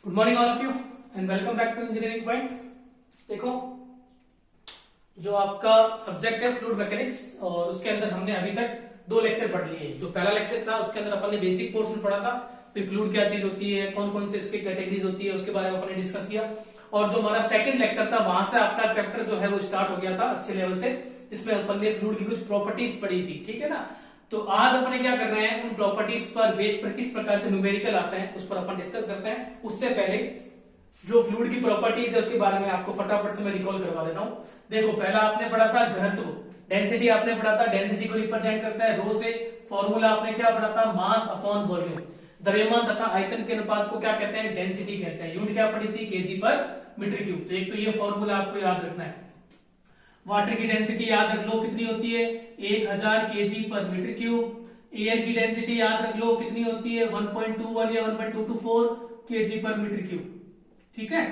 Good morning all of you and welcome back to engineering point. देखो, जो आपका subject है फ्लूइड मैकेनिक्स और उसके अंदर हमने अभी तक दो लेक्चर पढ़ लिए। जो पहला लेक्चर था उसके अंदर अपन ने बेसिक पोर्शन पढ़ा था, फिर फ्लूइड क्या चीज होती है, कौन कौन से इसकी कैटेगरीज होती है, उसके बारे में अपन ने डिस्कस किया। और जो हमारा सेकंड लेक्चर था वहां से आपका चैप्टर जो है वो स्टार्ट हो गया था अच्छे लेवल से, जिसमें अपन ने फ्लूइड की कुछ प्रॉपर्टीज पढ़ी थी। ठीक है ना। तो आज अपने क्या कर रहे हैं, उन प्रॉपर्टीज पर बेस पर किस प्रकार से न्यूमेरिकल आते हैं उस पर अपन डिस्कस करते हैं। उससे पहले जो फ्लूइड की प्रॉपर्टीज है उसके बारे में आपको फटाफट से मैं रिकॉल करवा देता हूं। देखो, पहला आपने पढ़ा था घनत्व, डेंसिटी आपने पढ़ा था, डेंसिटी को रिप्रेजेंट करता है रो से। फॉर्मूला आपने क्या पढ़ा था, मास अपॉन वॉल्यूम। द्रव्यमान तथा आयतन के अनुपात को क्या कहते हैं, डेंसिटी कहते हैं। यूनिट क्या पढ़ी थी, केजी पर मीटर क्यूब। तो एक तो ये फॉर्मूला आपको याद रखना है। वाटर की डेंसिटी याद रख लो कितनी होती है, 1000 केजी पर मीटर क्यूब। एयर की डेंसिटी याद रख लो कितनी होती है, 1.21 या 1.224 केजी पर मीटर क्यूब। ठीक है।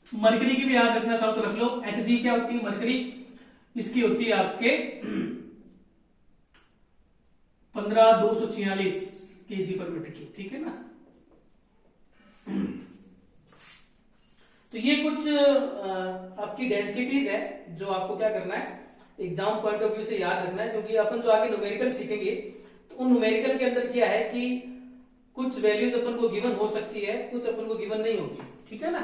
मरकरी की भी याद रखना चाहो तो रख लो। Hg क्या होती है मरकरी, इसकी होती है आपके 15246 केजी पर मीटर क्यूब। ठीक है ना। तो ये कुछ आपकी डेंसिटीज है जो आपको क्या करना है, एग्जाम पॉइंट ऑफ व्यू से याद रखना है। क्योंकि अपन जो आगे न्यूमेरिकल सीखेंगे तो उन न्यूमेरिकल के अंदर क्या है कि कुछ वैल्यूज अपन को गिवन हो सकती है, कुछ अपन को गिवन नहीं होगी। ठीक है ना।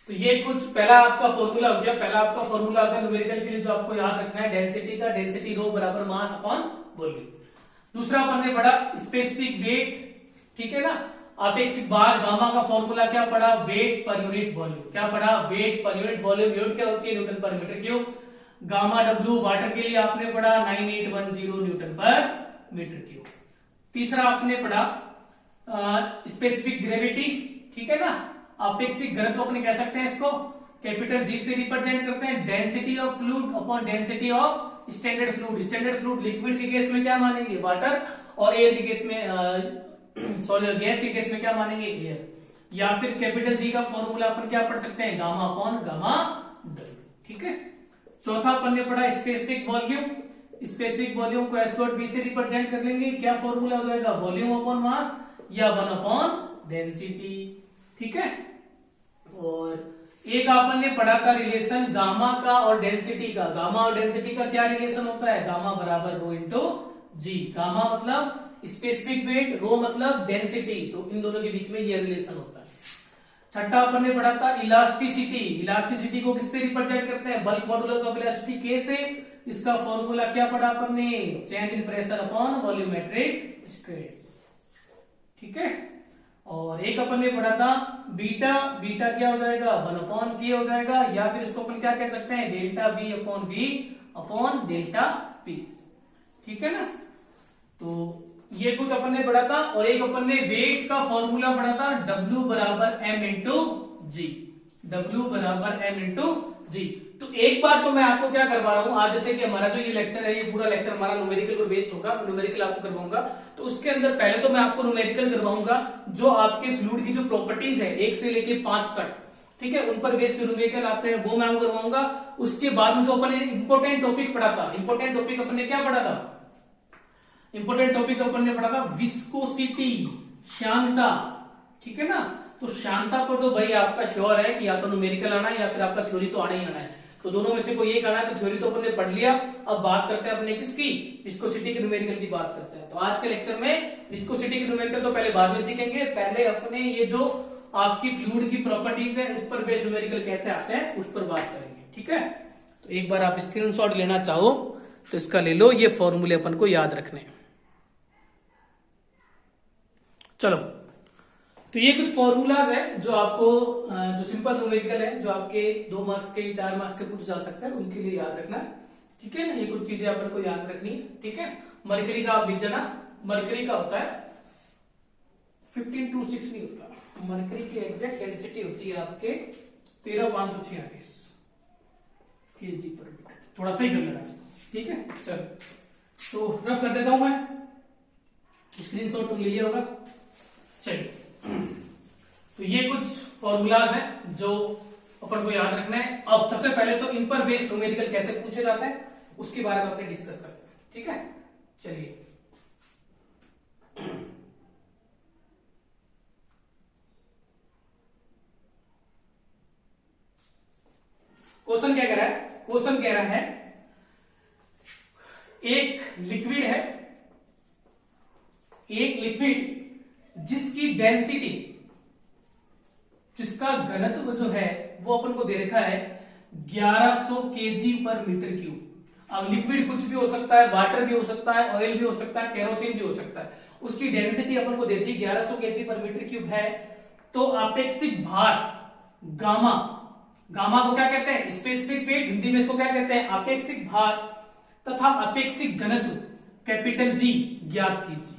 तो ये कुछ पहला आपका फॉर्मूला हो गया। पहला आपका फॉर्मूला होगा न्यूमेरिकल के लिए जो आपको याद रखना है, डेंसिटी का। डेंसिटी रो बराबर मास अपॉन वॉल्यूम। दूसरा अपन ने पढ़ा स्पेसिफिक वेट। ठीक है ना। आप एक बार गामा का फॉर्मूला क्या पढ़ा, वेट पर यूनिट वॉल्यूम। क्या पढ़ा, wait per unit volume. Unit क्या होती है, न्यूटन पर metre cube. Gamma W water के लिए आपने पढ़ा 9810 न्यूटन पर मीटर क्यूब। तीसरा आपने पढ़ा स्पेसिफिक ग्रेविटी। ठीक है ना। अपेक्षिक घनत्व अपने कह सकते हैं इसको, कैपिटल जी से रिप्रेजेंट करते हैं। Density of fluid upon density of standard fluid. Standard fluid liquid के केस में क्या मानेंगे, वाटर, और एयर के केस में सॉरी गैस के केस में क्या मानेंगे, एयर। या फिर कैपिटल जी का फॉर्मूला अपन क्या पढ़ सकते हैं, गामा अपॉन गामा डब्ल्यू। ठीक है। चौथा अपन ने पढ़ा स्पेसिफिक वॉल्यूम। स्पेसिफिक वॉल्यूम को एस डॉट बी से रिप्रेजेंट कर लेंगे। क्या फॉर्मूला हो जाएगा, वॉल्यूम अपॉन मास या 1 अपॉन डेंसिटी। ठीक है। और एक अपन ने पढ़ा था रिलेशन गामा का और डेंसिटी का। गामा और डेंसिटी का क्या रिलेशन होता है, गामा बराबर रो इंटू जी। गामा मतलब स्पेसिफिक वेट, रो मतलब डेंसिटी। तो इन दोनों के बीच में ये रिलेशन होता है। छठा अपन ने पढ़ा था इलास्टिसिटी। इलास्टिसिटी को किससे रिप्रेजेंट करते हैं, बल्क मॉडुलस ऑफ इलास्टिसिटी के से। इसका फॉर्मूला क्या पढ़ा अपन ने, change in pressure upon volumetric strain. ठीक है। और एक अपन ने पढ़ा था बीटा। बीटा क्या हो जाएगा, 1 अपॉन के हो जाएगा, या फिर इसको अपन क्या कह सकते हैं, delta V upon V upon delta P. ठीक है ना। तो ये कुछ अपन ने पढ़ा था। और एक अपन ने वेट का फॉर्मूला पढ़ा था, W बराबर m इंटू जी। W बराबर m इंटू जी। तो एक बार तो मैं आपको क्या करवा रहा हूं, आज जैसे कि हमारा जो ये लेक्चर है, ये पूरा लेक्चर हमारा न्यूमेरिकल पर बेस्ड होगा। न्यूमेरिकल आपको करवाऊंगा। तो उसके अंदर पहले तो मैं आपको न्यूमेरिकल करवाऊंगा जो आपके फ्लूइड की जो प्रॉपर्टीज है 1 से लेके 5 तक, ठीक है, उन पर बेस्ड न्यूमेरिकल आते हैं, वो मैं आपको करवाऊंगा। उसके बाद में जो अपन ने इंपॉर्टेंट टॉपिक पढ़ा था, इंपॉर्टेंट टॉपिक अपन ने क्या पढ़ा था, इंपोर्टेंट टॉपिक अपन ने पढ़ा था विस्कोसिटी, श्यानता। ठीक है ना। तो श्यानता पर तो भाई आपका श्योर है कि या तो न्यूमेरिकल आना है या फिर आपका थ्योरी तो आना ही आना है। तो दोनों में से कोई एक आना है। तो थ्योरी तो अपन ने पढ़ लिया। अब बात करते हैं अपने किसकी, विस्कोसिटी के न्यूमेरिकल की बात करते हैं। तो आज के लेक्चर में विस्कोसिटी के न्यूमेरिकल तो पहले बाद में सीखेंगे। पहले अपने ये जो आपकी फ्लूइड की प्रॉपर्टीज है इस पर बेस्ड न्यूमेरिकल कैसे आते हैं उस पर बात करेंगे। ठीक है। तो एक बार आप स्क्रीनशॉट लेना चाहो तो इसका ले लो, ये फॉर्मूले अपन को याद रखने। चलो, तो ये कुछ फॉर्मूलाज है जो आपको जो सिंपल न्यूमेरिकल है, जो आपके 2 मार्क्स के 4 मार्क्स के पूछ जा सकते हैं, उनके लिए याद रखना है। ठीक है ना। ये कुछ चीजें अपन को याद रखनी है। ठीक है। मरकरी का आप लिख देना। मरकरी का होता है 1526 नहीं होता। मरकरी की एग्जैक्ट डेंसिटी होती है आपके 13546 केजी पर मीटर। थोड़ा सही कर लेना इसको। ठीक है। चलो, तो रफ कर देता हूं मैं, स्क्रीनशॉट तुम ले लिया होगा। चलिए, तो ये कुछ फॉर्मूलाज हैं जो अपन को याद रखना है। अब सबसे पहले तो इन पर बेस्ड न्यूमेरिकल कैसे पूछे जाते हैं उसके बारे में अपने डिस्कस करते हैं। ठीक है। चलिए क्वेश्चन क्या कह रहा है, क्वेश्चन कह रहा है एक लिक्विड है, एक लिक्विड जिसकी डेंसिटी, जिसका घनत्व जो है वो अपन को दे रखा है 1100 केजी पर मीटर क्यूब। अब लिक्विड कुछ भी हो सकता है, वाटर भी हो सकता है, ऑयल भी हो सकता है, केरोसिन भी हो सकता है। उसकी डेंसिटी अपन को देती 1100 केजी पर मीटर क्यूब है। तो अपेक्षिक भार गामा, गामा को क्या कहते हैं, स्पेसिफिक वेट, हिंदी में इसको क्या कहते हैं, अपेक्षिक भार तथा अपेक्षिक घनत्व कैपिटल जी ज्ञात कीजिए।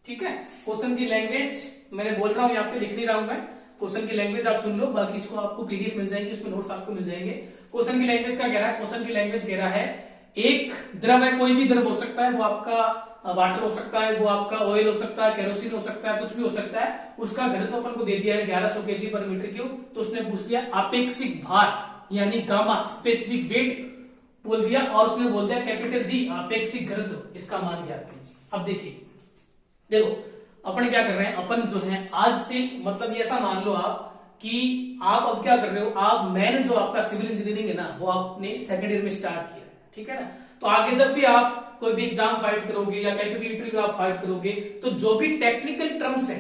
ठीक है, क्वेश्चन की लैंग्वेज मैंने बोल रहा हूं, यहाँ पे लिख नहीं रहा हूं मैं, क्वेश्चन की लैंग्वेज आप सुन लो, बाकी इसको आपको पीडीएफ मिल जाएंगे, इसमें नोट्स आपको मिल जाएंगे। क्वेश्चन की लैंग्वेज क्या कह रहा है, क्वेश्चन की लैंग्वेज कह रहा है एक द्रव है, कोई भी द्रव हो सकता है, वो आपका वाटर हो सकता है, वो आपका ऑयल हो सकता है, केरोसिन हो सकता है, कुछ भी हो सकता है, उसका घनत्व अपन को दे दिया है 1100 केजी पर मीटर क्यूब। तो उसने पूछ लिया अपेक्षिक भार यानी गामा, स्पेसिफिक वेट बोल दिया, और उसने बोल दिया कैपिटल जी अपेक्षिक घनत्व, इसका मान ज्ञात कीजिए। अब देखिए, देखो अपन क्या कर रहे हैं, अपन जो है आज से मतलब ये ऐसा मान लो आप कि आप अब क्या कर रहे हो, आप मैंने जो आपका सिविल इंजीनियरिंग है ना वो आपने सेकंड ईयर में स्टार्ट किया, ठीक है ना। तो आगे जब भी आप कोई भी एग्जाम फाइट करोगे या कहीं भी इंटरव्यू आप फाइट करोगे, तो जो भी टेक्निकल टर्म्स है,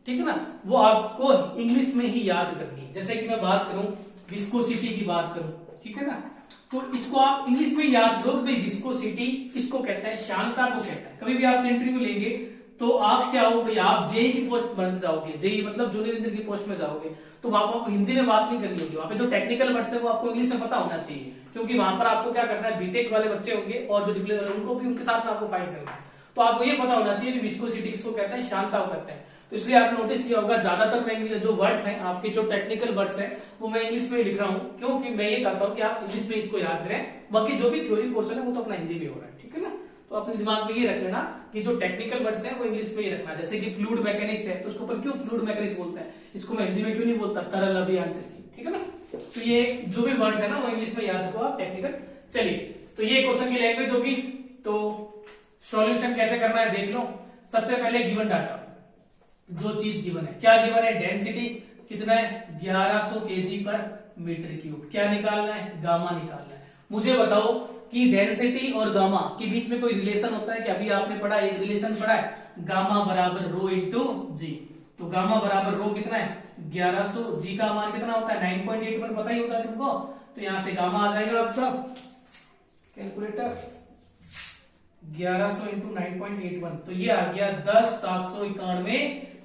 ठीक है ना, वो आपको इंग्लिश में ही याद करनी है। जैसे कि मैं बात करूं विस्कोसिटी की बात करूं, ठीक है ना, तो इसको आप इंग्लिश में याद करो कि विस्कोसिटी किसको कहते हैं, श्यानता को कहता है। कभी भी आपसे इंटरव्यू लेंगे तो आप क्या हो भाई, आप जेई की पोस्ट बन जाओगे, जेई मतलब जूनियर इंजीनियर की पोस्ट में जाओगे, तो वहां पर आपको हिंदी में बात नहीं करनी होगी, वहां पे जो टेक्निकल वर्ड्स है वो आपको इंग्लिश में पता होना चाहिए, क्योंकि वहां पर आपको क्या करना है, बीटेक वाले बच्चे होंगे और जो डिप्लोमा उनको भी उनके साथ में आपको फाइट करना है। तो आपको ये पता होना चाहिए कि विस्कोसिटी किसको कहते हैं, श्यानता को कहते हैं। तो इसलिए आपने नोटिस किया होगा ज्यादातर मैं जो वर्ड्स हैं आपके जो टेक्निकल वर्ड्स हैं वो मैं इंग्लिश में ही लिख रहा हूँ, क्योंकि मैं ये चाहता हूँ कि आप इंग्लिश में इसको याद करें, बाकी जो भी थ्योरी पोर्शन है वो तो अपना हिंदी में हो रहा है, ठीक है ना। तो अपने दिमाग में ये रख लेना कि जो टेक्निकल वर्ड्स हैं वो इंग्लिश में ही रखना। जैसे कि फ्लूइड मैकेनिक्स है, तो उसको पर क्यों फ्लूइड मैकेनिक्स बोलते हैं, इसको मैं हिंदी में क्यों नहीं बोलता, तरल अभियांत्रिकी, ठीक है ना। तो ये जो भी वर्ड्स है ना वो इंग्लिश में याद रखो आप, टेक्निकल। चलिए, तो ये क्वेश्चन की लैंग्वेज होगी। तो सॉल्यूशन कैसे करना है देख लो। सबसे पहले गिवन डाटा, जो चीज गिवन है, क्या गिवन है, डेंसिटी कितना है 1100 केजी पर मीटर क्यूब, क्या निकालना है, गामा निकालना है। मुझे बताओ कि डेंसिटी और गामा के बीच में कोई रिलेशन होता है क्या, अभी आपने पढ़ा एक रिलेशन पढ़ा है, गामा बराबर रो इंटू जी। तो गामा बराबर रो कितना है 1100, जी का मान कितना होता है 9.81, पता ही होता है तुमको। तो यहां से गामा आ जाएगा आपका कैलकुलेटर 1100 इंटू 9.81, तो ये आ गया 10,791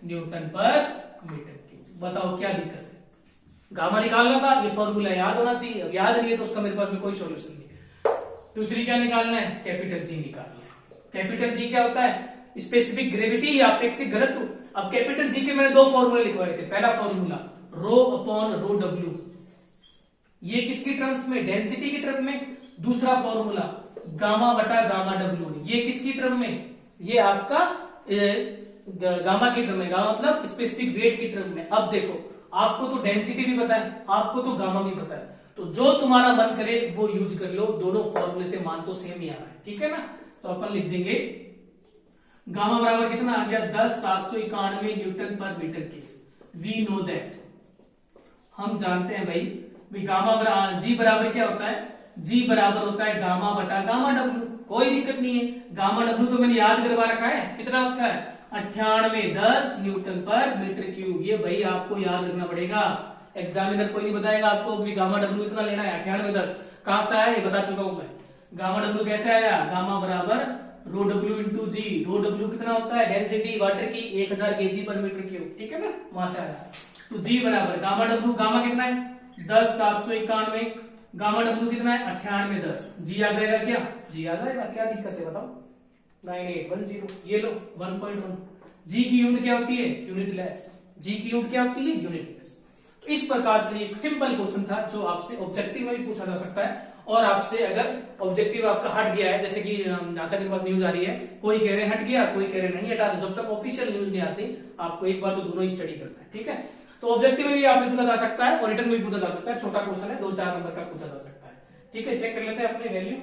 न्यूटन पर मीटर क्यूब। बताओ क्या दिक्कत है, गामा निकालना था, ये फॉर्मूला याद होना चाहिए, अब याद नहीं है तो उसका मेरे पास में कोई सॉल्यूशन नहीं है। दूसरी क्या निकालना है, कैपिटल जी निकालना है। कैपिटल जी क्या होता है, स्पेसिफिक ग्रेविटी या अपेक्षिक घनत्व। अब कैपिटल जी के मैंने दो फॉर्मूले लिखवाए थे, पहला formula rho upon rho W, ये किसकी टर्म्स में, डेंसिटी की टर्म में। दूसरा फॉर्मूला गामा बटा गामा डब्ल्यू, ये किसकी टर्म में, ये आपका गामा की टर्म में, गामा मतलब स्पेसिफिक वेट की टर्म में। अब देखो आपको तो डेंसिटी भी पता है, आपको तो गामा भी पता है, तो जो तुम्हारा मन करे वो यूज कर लो, दोनों फॉर्मूले से मान तो सेम ही आ रहा है, ठीक है ना। तो अपन लिख देंगे गामा बराबर कितना आ गया 10,791 न्यूटन पर metre cube. We know that, हम जानते हैं भाई गामा जी बराबर क्या होता है, जी बराबर होता है गामा बटा गामा डब्ल्यू। कोई दिक्कत नहीं है, गामा डब्ल्यू तो मैंने याद करवा रखा है, कितना होता है 9810 न्यूटन पर मीटर क्यूब। ये भाई आपको याद रखना पड़ेगा, एग्जामिनर कोई नहीं बताएगा आपको भी गामा डब्ल्यू इतना लेना है 9810, कहां से आया ये बता चुका हूं मैं। गामा डब्ल्यू कैसे आया, गामा बराबर रो डब्ल्यू इंटू जी। रो डब्ल्यू कितना होता है, डेंसिटी वाटर की 1000 केजी पर मीटर क्यूब, ठीक है ना, वहां से आया। तो जी बराबर गामा डब्ल्यू, गामा कितना है 10,791, गामा डब्ल्यू कितना है 9810, जी आ जाएगा क्या, जी आ जाएगा, क्या दिक्कत है बताओ 9810, ये लो 1.1। जी की यूनिट क्या होती है, यूनिट लेस। जी की यूनिट क्या होती है, यूनिट लेस। तो इस प्रकार से एक सिंपल क्वेश्चन था जो आपसे ऑब्जेक्टिव में भी पूछा जा सकता है, और आपसे अगर ऑब्जेक्टिव आपका हट गया है, जैसे कि जहां तक मेरे पास न्यूज आ रही है, कोई कह रहे हट गया, कोई कह रहे नहीं हटा, तो जब तक ऑफिशियल न्यूज नहीं आती आपको एक बार तो दोनों ही स्टडी करना है, ठीक है। तो ऑब्जेक्टिव में भी आपसे पूछा जा सकता है और रिटर्न में भी पूछा जा सकता है, छोटा क्वेश्चन है 2-4 नंबर का पूछा जा सकता है, ठीक है। चेक कर लेते हैं अपनी वैल्यू।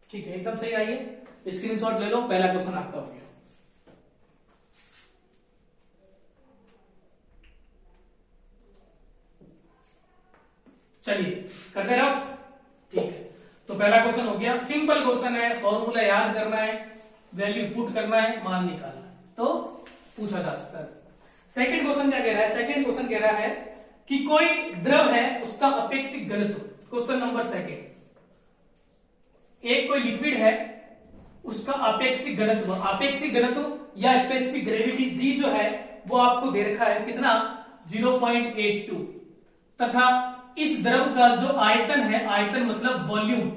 ठीक है, एकदम सही आई है, स्क्रीनशॉट ले लो, पहला क्वेश्चन आपका हो गया। चलिए करते हैं रफ। ठीक है, तो पहला क्वेश्चन हो गया, सिंपल क्वेश्चन है, फॉर्मूला याद करना है, वैल्यू पुट करना है, मान निकालना है, तो पूछा जा सकता है। सेकंड क्वेश्चन क्या कह रहा है? सेकंड क्वेश्चन कह रहा है कि कोई द्रव है, उसका अपेक्षिक घनत्व, क्वेश्चन नंबर सेकंड, एक कोई लिक्विड है, उसका अपेक्षिक घनत्व, अपेक्षिक घनत्व या स्पेसिफिक ग्रेविटी जी जो है वो आपको दे रखा है कितना, 0.82, तथा इस द्रव का जो आयतन है, आयतन मतलब वॉल्यूम,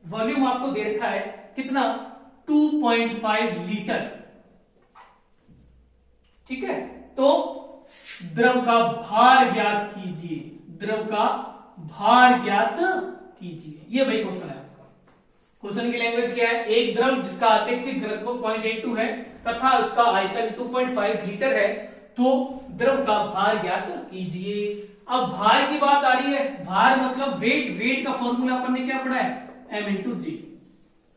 वॉल्यूम आपको दे रखा है कितना, 2.5 लीटर। ठीक है, तो द्रव का भार ज्ञात कीजिए, द्रव का भार ज्ञात कीजिए, ये भाई क्वेश्चन है आपका। क्वेश्चन की लैंग्वेज क्या है? एक द्रव जिसका अपेक्षिक घनत्व 0.82 है तथा उसका आयतन 2.5 लीटर है, तो द्रव का भार ज्ञात कीजिए। अब भार की बात आ रही है, भार मतलब वेट, वेट का फॉर्मूला अपन ने क्या पढ़ा है, m इंटू जी,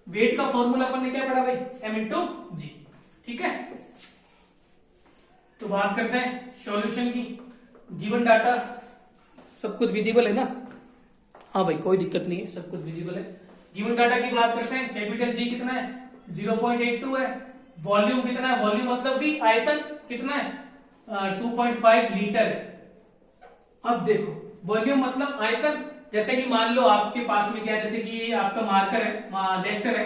वेट का फॉर्मूला अपन ने क्या पढ़ा भाई, m इंटू जी। ठीक है, तो बात करते हैं सॉल्यूशन की। गिवन डाटा सब कुछ विजिबल है ना? हाँ भाई कोई दिक्कत नहीं है, सब कुछ विजिबल है। गिवन डाटा की बात करते हैं, कैपिटल जी कितना है, 0.82 है, वॉल्यूम कितना है, वॉल्यूम मतलब भी आयतन कितना है, 2.5 लीटर है। अब देखो वॉल्यूम मतलब आयतन, जैसे कि मान लो आपके पास में क्या है, जैसे कि ये आपका मार्कर है, डेस्टर है,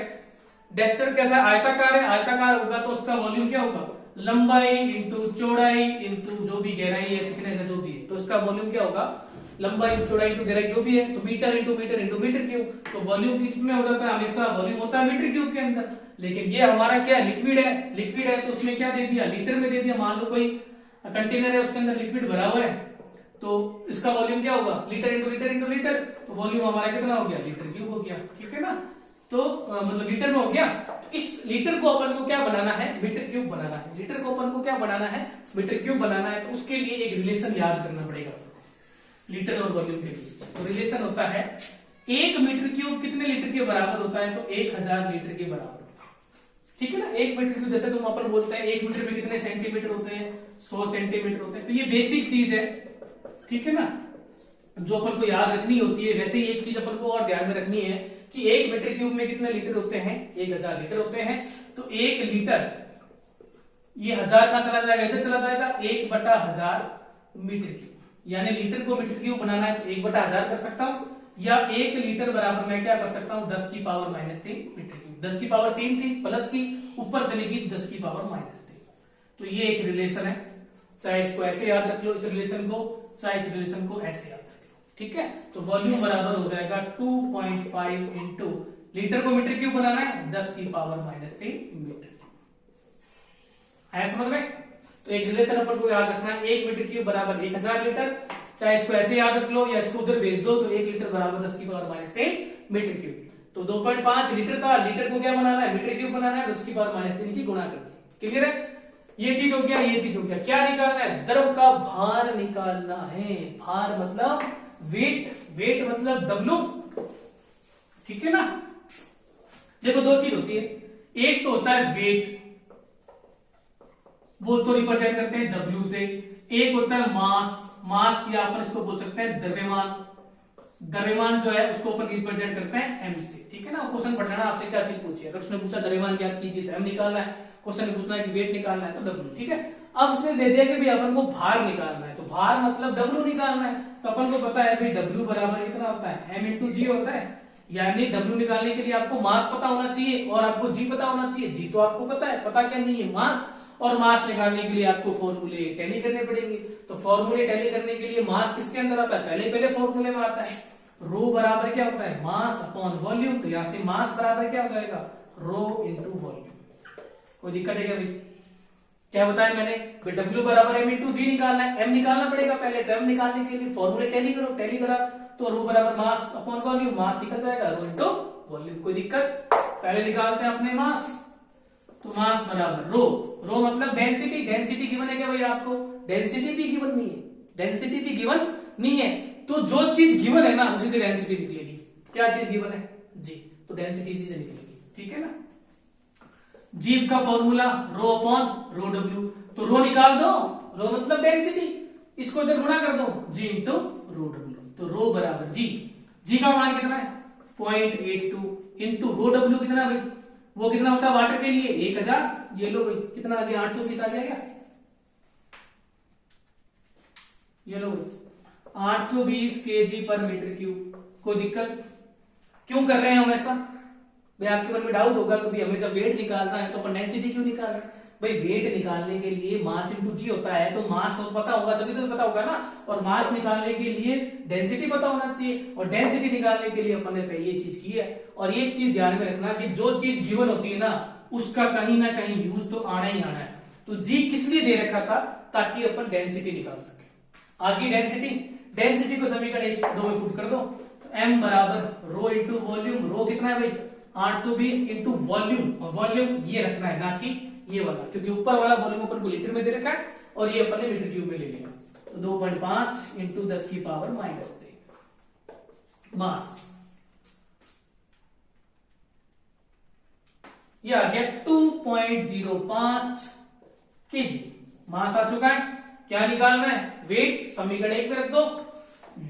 डेस्टर कैसा आयताकार है, आयताकार होगा तो उसका वॉल्यूम क्या होगा, लंबाई इंटू चौड़ाई इंटू जो भी गहराई है, थिकनेस है, जो भी है, तो उसका वॉल्यूम क्या होगा, लंबाई चौड़ाई इंटू गहराई जो भी है, तो metre into metre into metre cube. तो वॉल्यूम किस में हो जाता है, हमेशा वॉल्यूम होता है मीटर क्यूब के अंदर। लेकिन ये हमारा क्या लिक्विड है, लिक्विड है तो उसमें क्या दे दिया, लीटर में दे दिया। मान लो कोई कंटेनर है, उसके अंदर लिक्विड भरा हुआ है, तो इसका वॉल्यूम क्या होगा, litre into litre into litre, तो वॉल्यूम हमारा कितना हो गया, लीटर क्यूब हो गया। ठीक है ना, तो मतलब लीटर में हो गया। तो इस लीटर को अपन को क्या बनाना है, मीटर क्यूब बनाना है। लीटर को अपन को क्या बनाना है, मीटर क्यूब बनाना है। तो उसके लिए एक रिलेशन याद करना पड़ेगा लीटर और वॉल्यूम के बीच। तो रिलेशन होता है 1 मीटर क्यूब कितने लीटर के बराबर होता है, तो 1000 लीटर के बराबर। ठीक है ना, 1 मीटर क्यूब, जैसे तुम अपन बोलते हैं 1 मीटर में कितने सेंटीमीटर होते हैं, 100 सेंटीमीटर होते हैं। तो ये बेसिक चीज है, ठीक है ना, जो अपन को याद रखनी होती है। वैसे ही एक चीज अपन को और ध्यान में रखनी है कि 1 मीटर क्यूब में कितने लीटर होते हैं, 1000 लीटर होते हैं। तो 1 लीटर, ये 1000 कहां चला जाएगा, इधर चला जाएगा, 1/1000 मीटर क्यूब। यानी लीटर को मीटर क्यूब बनाना है तो 1/1000 कर सकता हूं, या 1 लीटर बराबर मैं क्या कर सकता हूं, 10 की पावर -3 मीटर क्यूब। 10 की पावर 3 थी, प्लस की ऊपर चलेगी 10 की पावर -3। तो ये एक रिलेशन है, चाहे इसको ऐसे याद रख लो इस रिलेशन को, चाहे इस रिलेशन को ऐसे याद रख लो। ठीक है, तो वॉल्यूम बराबर हो जाएगा 2.5 इंटू लीटर को मीटर क्यूब बनाना है, 10 की पावर -3 मीटर क्यूब। है समझ में? तो एक रिलेशन अपन को याद रखना है, 1 मीटर क्यूब बराबर 1000 लीटर, चाहे इसको ऐसे याद रख लो या इसको उधर भेज दो, तो 1 लीटर बराबर 10 की पावर -3 मीटर क्यूब। तो 2.5 लीटर था, लीटर को क्या बनाना है, मीटर क्यूब बनाना है, 10 की पावर -3 की गुणा करके। क्लियर है? ये चीज हो गया, ये चीज हो गया। क्या निकालना है, द्रव का भार निकालना है। भार मतलब वेट, वेट मतलब W। ठीक है ना, देखो दो चीज होती है, एक तो होता है वेट, वो तो रिप्रेजेंट करते हैं W से। एक होता है मास, मास या अपन इसको बोल सकते हैं द्रव्यमान। द्रव्यमान जो है उसको अपन रिप्रेजेंट करते हैं M से। ठीक है ना, क्वेश्चन पढ़ना आपसे क्या चीज पूछी है, अगर उसने पूछा द्रव्यमान ज्ञात कीजिए तो M निकालना है, क्वेश्चन पूछना है कि वेट निकालना है तो W। ठीक है, अब उसने दे दिया कि भाई अपन को भार निकालना है, तो भार मतलब W निकालना है। तो अपन को पता है भाई W बराबर कितना होता है, M इंटू जी होता है। यानी W निकालने के लिए आपको मास पता होना चाहिए और आपको जी पता होना चाहिए। जी तो आपको पता है, पता क्या नहीं है, मास। और मास निकालने के लिए आपको फॉर्मूले टैली करने पड़ेंगे। तो फॉर्मूले टैली करने के लिए मास किसके अंदर आता है, पहले फॉर्मूले में आता है, रो बराबर क्या होता है, मास अपॉन वॉल्यूम। तो यहां से मास बराबर क्या हो जाएगा, रो इंटू वॉल्यूम। कोई दिक्कत है क्या भाई? क्या बताया मैंने, W बराबर M इंटू जी निकालना है, M निकालना पड़ेगा पहले। तो M निकालने के लिए फॉर्मूले टैली करो, टैली करा तो रो बराबर मास अपॉन वॉल्यूम, मास निकल जाएगा, रो इंटू वॉल्यूम। कोई दिक्कत? पहले निकालते हैं अपने मास, तो मास बराबर रो, रो मतलब डेंसिटी। डेंसिटी गिवन है क्या भाई आपको, डेंसिटी भी गिवन नहीं है, डेंसिटी भी गिवन नहीं है। तो जो चीज गिवन है ना उसी से डेंसिटी निकलेगी। क्या चीज गिवन है, जी, तो डेंसिटी इसी से निकलेगी। ठीक है ना। जीव का formula rho upon rho W, तो रो निकाल दो, रो मतलब डेंसिटी, इसको इधर गुणा कर दो जी इंटू रो डब्ल्यू, तो रो बराबर जी का मान कितना है 0.82 इंटू रो डब्ल्यू कितना भाई, वो कितना होता है वाटर के लिए 1000, ये लो भाई कितना आ गया 820 आ जाएगा, ये लो भाई 820 केजी पर मीटर क्यूब। कोई दिक्कत? क्यों कर रहे हैं हम ऐसा? भाई आपके मन में डाउट होगा कि हमें जब वेट निकालना है तो अपन डेंसिटी क्यों निकाल रहे हैं? भाई वेट निकालने के लिए मास इंटू जी होता है, तो मास तो पता होगा तभी तो पता होगा ना, और मास निकालने के लिए डेंसिटी पता होना चाहिए, और डेंसिटी निकालने के लिए अपन ने पहले ये चीज की है। और एक चीज ध्यान में रखना कि जो चीज गिवन होती है ना उसका कहीं ना कहीं यूज तो आना ही आना है। तो जी किस लिए दे रखा था? ताकि अपन डेंसिटी निकाल सके। आगे डेंसिटी को समीकरण 1, 2 में पुट कर दो, तो m बराबर रो इंटू वॉल्यूम, रो कितना है भाई 820 इंटू वॉल्यूम, और वॉल्यूम ये रखना है ना कि ये वाला, क्योंकि ऊपर वाला वॉल्यूम अपन को लीटर में दे रखा है और ये अपन ने मीटर क्यूब में ले लिया। तो 2.5 इंटू 10 की पावर -3 मास, ये आ गया 2.05 केजी मास आ चुका है। क्या निकालना है? वेट, समीकरण 1 में रख दो,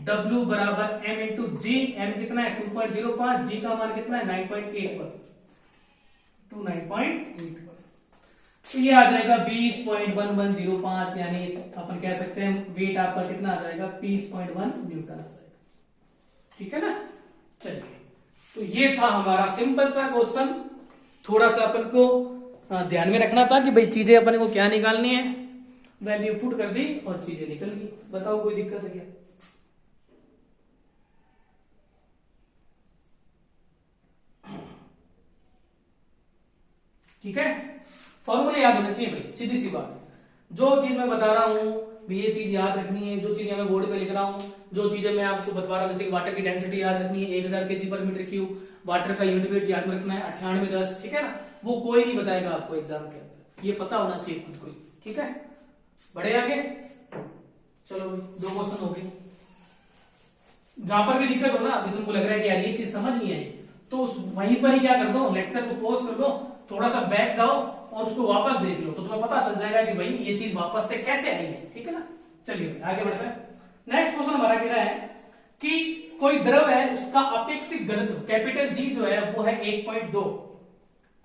W बराबर m इंटू जी, m कितना है 2.05, g का मान कितना है 9.81, 9.81, तो ये आ जाएगा 20.1105, यानी अपन कह सकते हैं वेट आपका कितना आ जाएगा 20.1 न्यूटन आ जाएगा, ठीक है ना। चलिए, तो ये था हमारा सिंपल सा क्वेश्चन। थोड़ा सा अपन को ध्यान में रखना था कि भाई चीजें अपन को क्या निकालनी है, वैल्यू पुट कर दी और चीजें निकल गई। बताओ कोई दिक्कत है क्या? ठीक है, फॉर्मूले याद होने चाहिए भाई, सीधी सी बात है। जो चीज मैं बता रहा हूं ये चीज याद रखनी है, जो चीजें मैं बोर्ड पे लिख रहा हूं, जो चीजें मैं आपको बता रहा हूं, जैसे कि वाटर की डेंसिटी याद रखनी है 1000 केजी पर मीटर क्यूब, वाटर का यूनिट वेट याद रखना है 9810, ठीक है ना। वो कोई नहीं बताएगा आपको एग्जाम के अंदर, ये पता होना चाहिए खुद को, ठीक है। बढ़े आगे, चलो 2 क्वेश्चन हो गए। जहां पर भी दिक्कत हो ना, अभी तुमको लग रहा है कि यार ये चीज समझ नहीं आई, तो वहीं पर ही क्या कर दो, लेक्चर को पॉज कर दो, थोड़ा सा बैक जाओ और उसको वापस देख लो, तो तुम्हें पता चल जाएगा कि भाई ये चीज वापस से कैसे आई है, ठीक है ना। चलिए आगे बढ़ते हैं। नेक्स्ट क्वेश्चन हमारा कह रहा है कि कोई द्रव है, उसका अपेक्षिक घनत्व कैपिटल जी जो है वो है 1.2,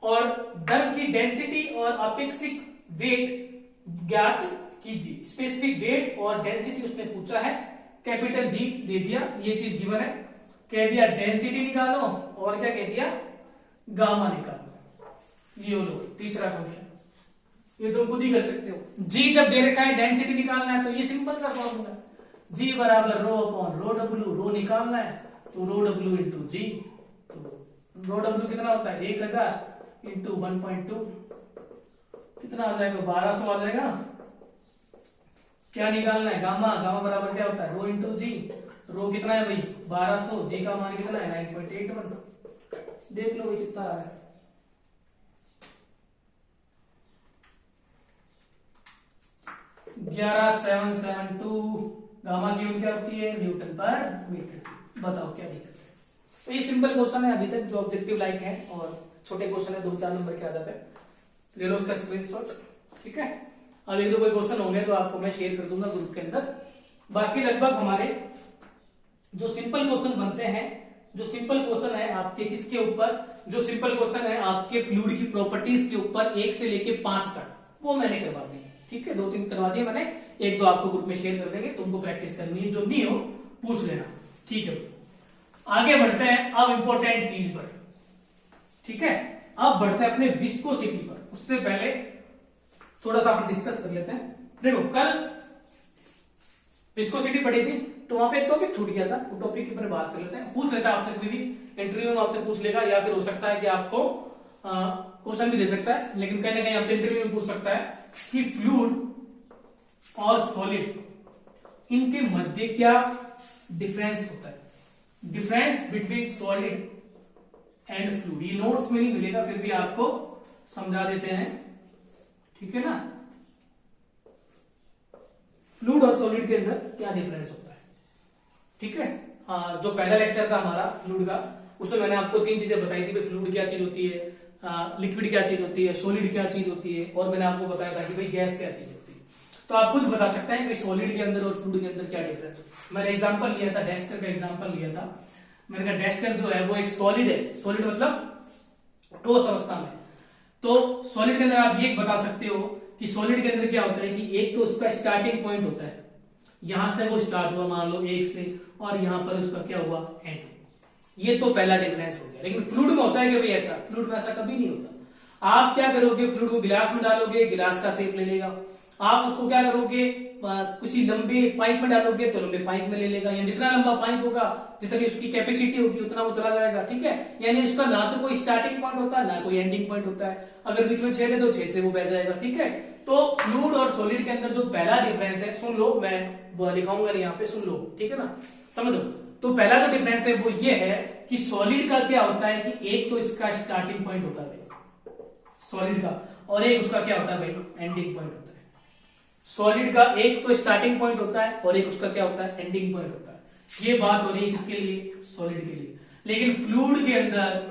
और द्रव की डेंसिटी और अपेक्षिक वेट ज्ञात कीजिए। स्पेसिफिक वेट और डेंसिटी उसने पूछा है, कैपिटल जी दे दिया, ये चीज गिवन है, कह दिया डेंसिटी निकालो, और क्या कह दिया गामा निकालो। ये लो तीसरा क्वेश्चन, ये तुम खुद ही कर सकते हो। जी जब दे रखा है डेंसिटी निकालना है, तो ये सिंपल सा फॉर्मूला, जी बराबर रो अपॉन रो डब्ल्यू, रो निकालना है तो रो डब्ल्यू इंटू जी, तो रो डब्ल्यू कितना होता है 1000 इंटू 1.2, कितना आ जाएगा 1200 आ जाएगा। क्या निकालना है गामा, गामा बराबर क्या होता है रो इंटू जी, रो कितना है भाई 1200, जी का मान कितना है 9.81, देख लो भाई कितना आ रहा है। $11,772, गामा की यूनिट क्या होती है न्यूटन पर मीटर। बताओ क्या दिक्कत है? तो ये सिंपल क्वेश्चन है अभी तक, जो ऑब्जेक्टिव लाइक है, और छोटे क्वेश्चन है 2-4 नंबर के आ जाते हैं, ले लो उसका स्क्रीनशॉट, ठीक है। अब एक दो कोई क्वेश्चन होंगे तो आपको मैं शेयर कर दूंगा ग्रुप के अंदर। बाकी लगभग हमारे जो सिंपल क्वेश्चन बनते हैं, जो सिंपल क्वेश्चन है आपके किसके ऊपर, जो सिंपल क्वेश्चन है आपके फ्लूइड की प्रॉपर्टीज के ऊपर 1 से लेके 5 तक, वो मैंने करवा दी, ठीक है। 2-3 करवा दिए मैंने, 1-2 आपको ग्रुप में शेयर कर देंगे, तुमको प्रैक्टिस करनी है, जो नहीं हो पूछ लेना, ठीक है। आगे बढ़ते हैं अब इंपॉर्टेंट चीज पर, ठीक है। अब बढ़ते हैं अपने विस्कोसिटी पर, उससे पहले थोड़ा सा आप डिस्कस कर लेते हैं। देखो कल विस्कोसिटी पढ़ी थी, तो वहां पे एक टॉपिक छूट गया था, वो टॉपिक के ऊपर बात कर लेते हैं। पूछ लेता है आपसे कभी भी इंटरव्यू में, आपसे पूछ लेगा, या फिर हो सकता है कि आपको क्वेश्चन भी दे सकता है, लेकिन कहीं ना कहीं आपसे इंटरव्यू में पूछ सकता है कि फ्लूइड और सॉलिड इनके मध्य क्या डिफरेंस होता है, difference between solid and fluid. ये नोट्स में नहीं मिलेगा, फिर भी आपको समझा देते हैं, ठीक है ना। फ्लूइड और सॉलिड के अंदर क्या डिफरेंस होता है, ठीक है। जो पहला लेक्चर था हमारा फ्लूइड का, उसमें मैंने आपको 3 चीजें बताई थी, फ्लूइड क्या चीज होती है, लिक्विड क्या चीज होती है, सॉलिड क्या चीज होती है, और मैंने आपको बताया था कि भाई गैस क्या चीज होती है। तो आप खुद बता सकते हैं कि सॉलिड के अंदर और फ्लूइड के अंदर क्या डिफरेंस है। मैंने एग्जांपल लिया था, डेस्टर का एग्जांपल लिया था। मैंने कहा डेस्टर जो है वो एक सॉलिड है, सॉलिड मतलब ठोस अवस्था में। तो सॉलिड के अंदर आप ये बता सकते हो कि सॉलिड के अंदर क्या होता है कि एक तो उसका स्टार्टिंग पॉइंट होता है, यहां से वो स्टार्ट हुआ मान लो 1 से, और यहां पर उसका क्या हुआ एंड। ये तो पहला डिफरेंस हो गया। लेकिन फ्लूइड में होता है कि भाई ऐसा, फ्लूइड में ऐसा कभी नहीं होता। आप क्या करोगे, फ्लूइड को गिलास में डालोगे, गिलास का शेप ले लेगा। आप उसको क्या करोगे, किसी लंबे पाइप में डालोगे तो लंबे पाइप में ले लेगा, या जितना लंबा पाइप होगा, जितनी उसकी कैपेसिटी होगी उतना वो चला जाएगा, ठीक है। यानी उसका ना तो कोई स्टार्टिंग पॉइंट होता है ना कोई एंडिंग पॉइंट होता है। अगर बीच में छेद है तो छेद से वो बह जाएगा, ठीक है। तो फ्लूइड और सॉलिड के अंदर जो पहला डिफरेंस है, सुन लो, मैं लिखाऊंगा यहाँ पे, सुन लो, ठीक है ना, समझो। तो पहला जो डिफरेंस है वो ये है कि सॉलिड का क्या होता है कि एक तो इसका स्टार्टिंग पॉइंट होता है सॉलिड का, और एक उसका क्या होता है भाई एंडिंग पॉइंट होता है। सॉलिड का एक तो स्टार्टिंग पॉइंट होता है और एक उसका क्या होता है एंडिंग पॉइंट होता है। ये बात हो रही है किसके लिए, सॉलिड के लिए। लेकिन फ्लूइड के अंदर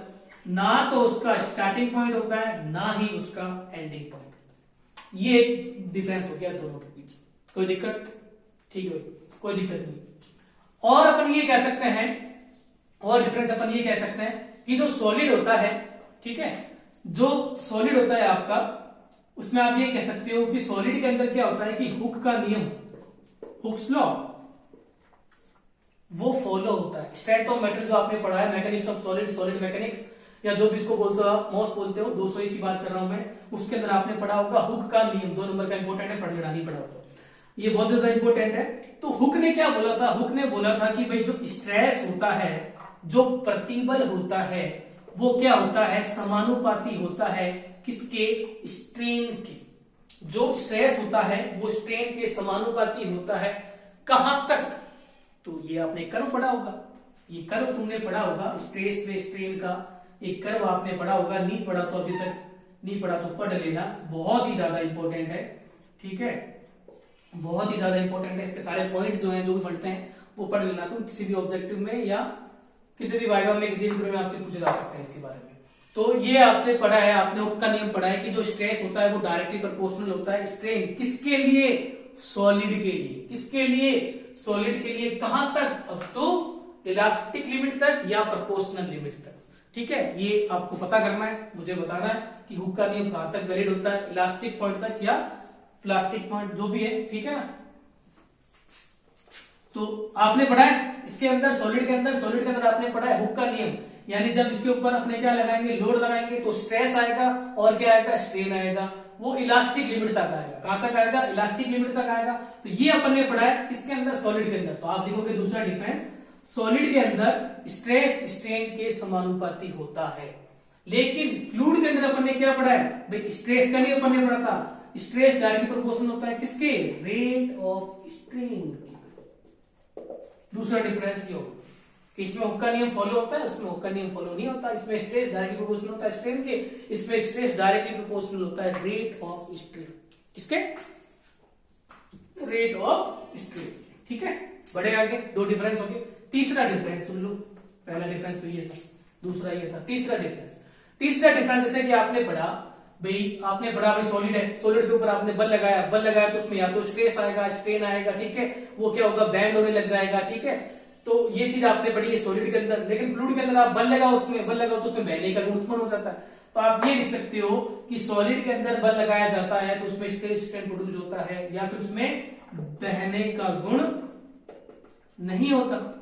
ना तो उसका स्टार्टिंग पॉइंट होता है ना ही उसका एंडिंग पॉइंट होता है। ये एक डिफरेंस हो गया दोनों के बीच। कोई दिक्कत, ठीक है, कोई दिक्कत नहीं। और अपन ये कह सकते हैं, और डिफरेंस अपन ये कह सकते हैं कि जो सॉलिड होता है, ठीक है, जो सॉलिड होता है आपका, उसमें आप ये कह सकते हो कि सॉलिड के अंदर क्या होता है कि हुक का नियम, हुक्स लॉ, वो फॉलो होता है। स्ट्रेंथ ऑफ मेटल जो आपने पढ़ा है, mechanics of solid, solid mechanics, या जो भी इसको बोलते हो आप, मॉस बोलते हो, 201 की बात कर रहा हूं मैं, उसके अंदर आपने पढ़ा होगा हुक का नियम, 2 नंबर का इंपॉर्टेंट है, पढ़ लेना, नहीं पढ़ा होगा ये बहुत ज्यादा इंपॉर्टेंट है। तो हुक ने क्या बोला था, हुक ने बोला था कि भाई जो स्ट्रेस होता है, जो प्रतिबल होता है, वो क्या होता है, समानुपाती होता है किसके, स्ट्रेन के। जो स्ट्रेस होता है वो स्ट्रेन के समानुपाती होता है। कहां तक, तो ये आपने कर्व पढ़ा होगा, ये कर्व तुमने पढ़ा होगा, स्ट्रेस व स्ट्रेन का एक कर्व आपने पढ़ा होगा। नहीं पढ़ा तो अभी तक नहीं पढ़ा तो पढ़ लेना, बहुत ही ज्यादा इंपॉर्टेंट है, ठीक है, बहुत ही ज्यादा इंपॉर्टेंट है। इसके सारे पॉइंट जो हैं, जो भी पढ़ते हैं वो पढ़ लेना तुम, किसी भी ऑब्जेक्टिव में या किसी भी वाइवा में, किसी भी में आपसे पूछे जा सकते हैं इसके बारे में। तो ये आपसे पढ़ा है, आपने हुक का नियम पढ़ा है कि जो स्ट्रेस होता है वो डायरेक्टली प्रोपोर्शनल होता है स्ट्रेन, किसके लिए, सॉलिड के लिए। किसके लिए, सॉलिड के लिए। कहां तक, अप टू इलास्टिक लिमिट तक या प्रोपोर्शनल लिमिट तक, ठीक है। ये आपको पता करना है, मुझे बताना है कि हुक का नियम कहां तक वैलिड होता है, इलास्टिक पॉइंट तक या प्लास्टिक पॉइंट, जो भी है, ठीक है ना। तो आपने पढ़ा है इसके अंदर, सॉलिड के अंदर आपने पढ़ा है हुक का नियम, यानी जब इसके ऊपर अपने क्या लगाएंगे, लोड लगाएंगे, तो स्ट्रेस आएगा और क्या आएगा, स्ट्रेन आएगा। वो इलास्टिक लिमिट तक आएगा। कहां तक आएगा, इलास्टिक लिमिट तक आएगा। तो ये अपन ने पढ़ा है किसके अंदर, सॉलिड के अंदर। तो आप देखोगे दूसरा डिफरेंस, सॉलिड के अंदर स्ट्रेस स्ट्रेन के समानुपाती होता है। लेकिन फ्लूइड के अंदर अपन ने क्या पढ़ा है भाई, स्ट्रेस का नहीं अपन ने पढ़ा था, स्ट्रेस डायरेक्टली प्रोपोर्शनल होता है किसके, रेट ऑफ स्ट्रेन। दूसरा डिफरेंस ये होगा कि इसमें हुक का नियम फॉलो होता है, उसमें हुक का नियम फॉलो नहीं होता। इसमें स्ट्रेस डायरेक्टली प्रोपोर्शनल होता है स्ट्रेन के, इसमें स्ट्रेस डायरेक्टली प्रोपोर्शनल होता है रेट ऑफ स्ट्रेन। किसके, रेट ऑफ स्ट्रेन, ठीक है। बढ़े आगे, 2 डिफरेंस हो गए। तीसरा डिफरेंस सुन लो, पहला डिफरेंस तो ये था, दूसरा ये था, तीसरा डिफरेंस जैसे कि आपने पढ़ा भाई सॉलिड है, सॉलिड के ऊपर आपने बल लगाया तो उसमें या तो स्ट्रेस आएगा, स्ट्रेन आएगा, ठीक है, वो क्या होगा, बैंड होने लग जाएगा, ठीक है। तो ये चीज आपने पढ़ी है सॉलिड के अंदर। लेकिन फ्लूइड के अंदर आप बल लगाओ तो उसमें बहने का गुण उत्पन्न हो जाता है। तो आप ये लिख सकते हो कि सॉलिड के अंदर बल लगाया जाता है तो उसमें स्ट्रेस स्ट्रेन प्रोड्यूस होता है, या फिर उसमें बहने का गुण नहीं होता।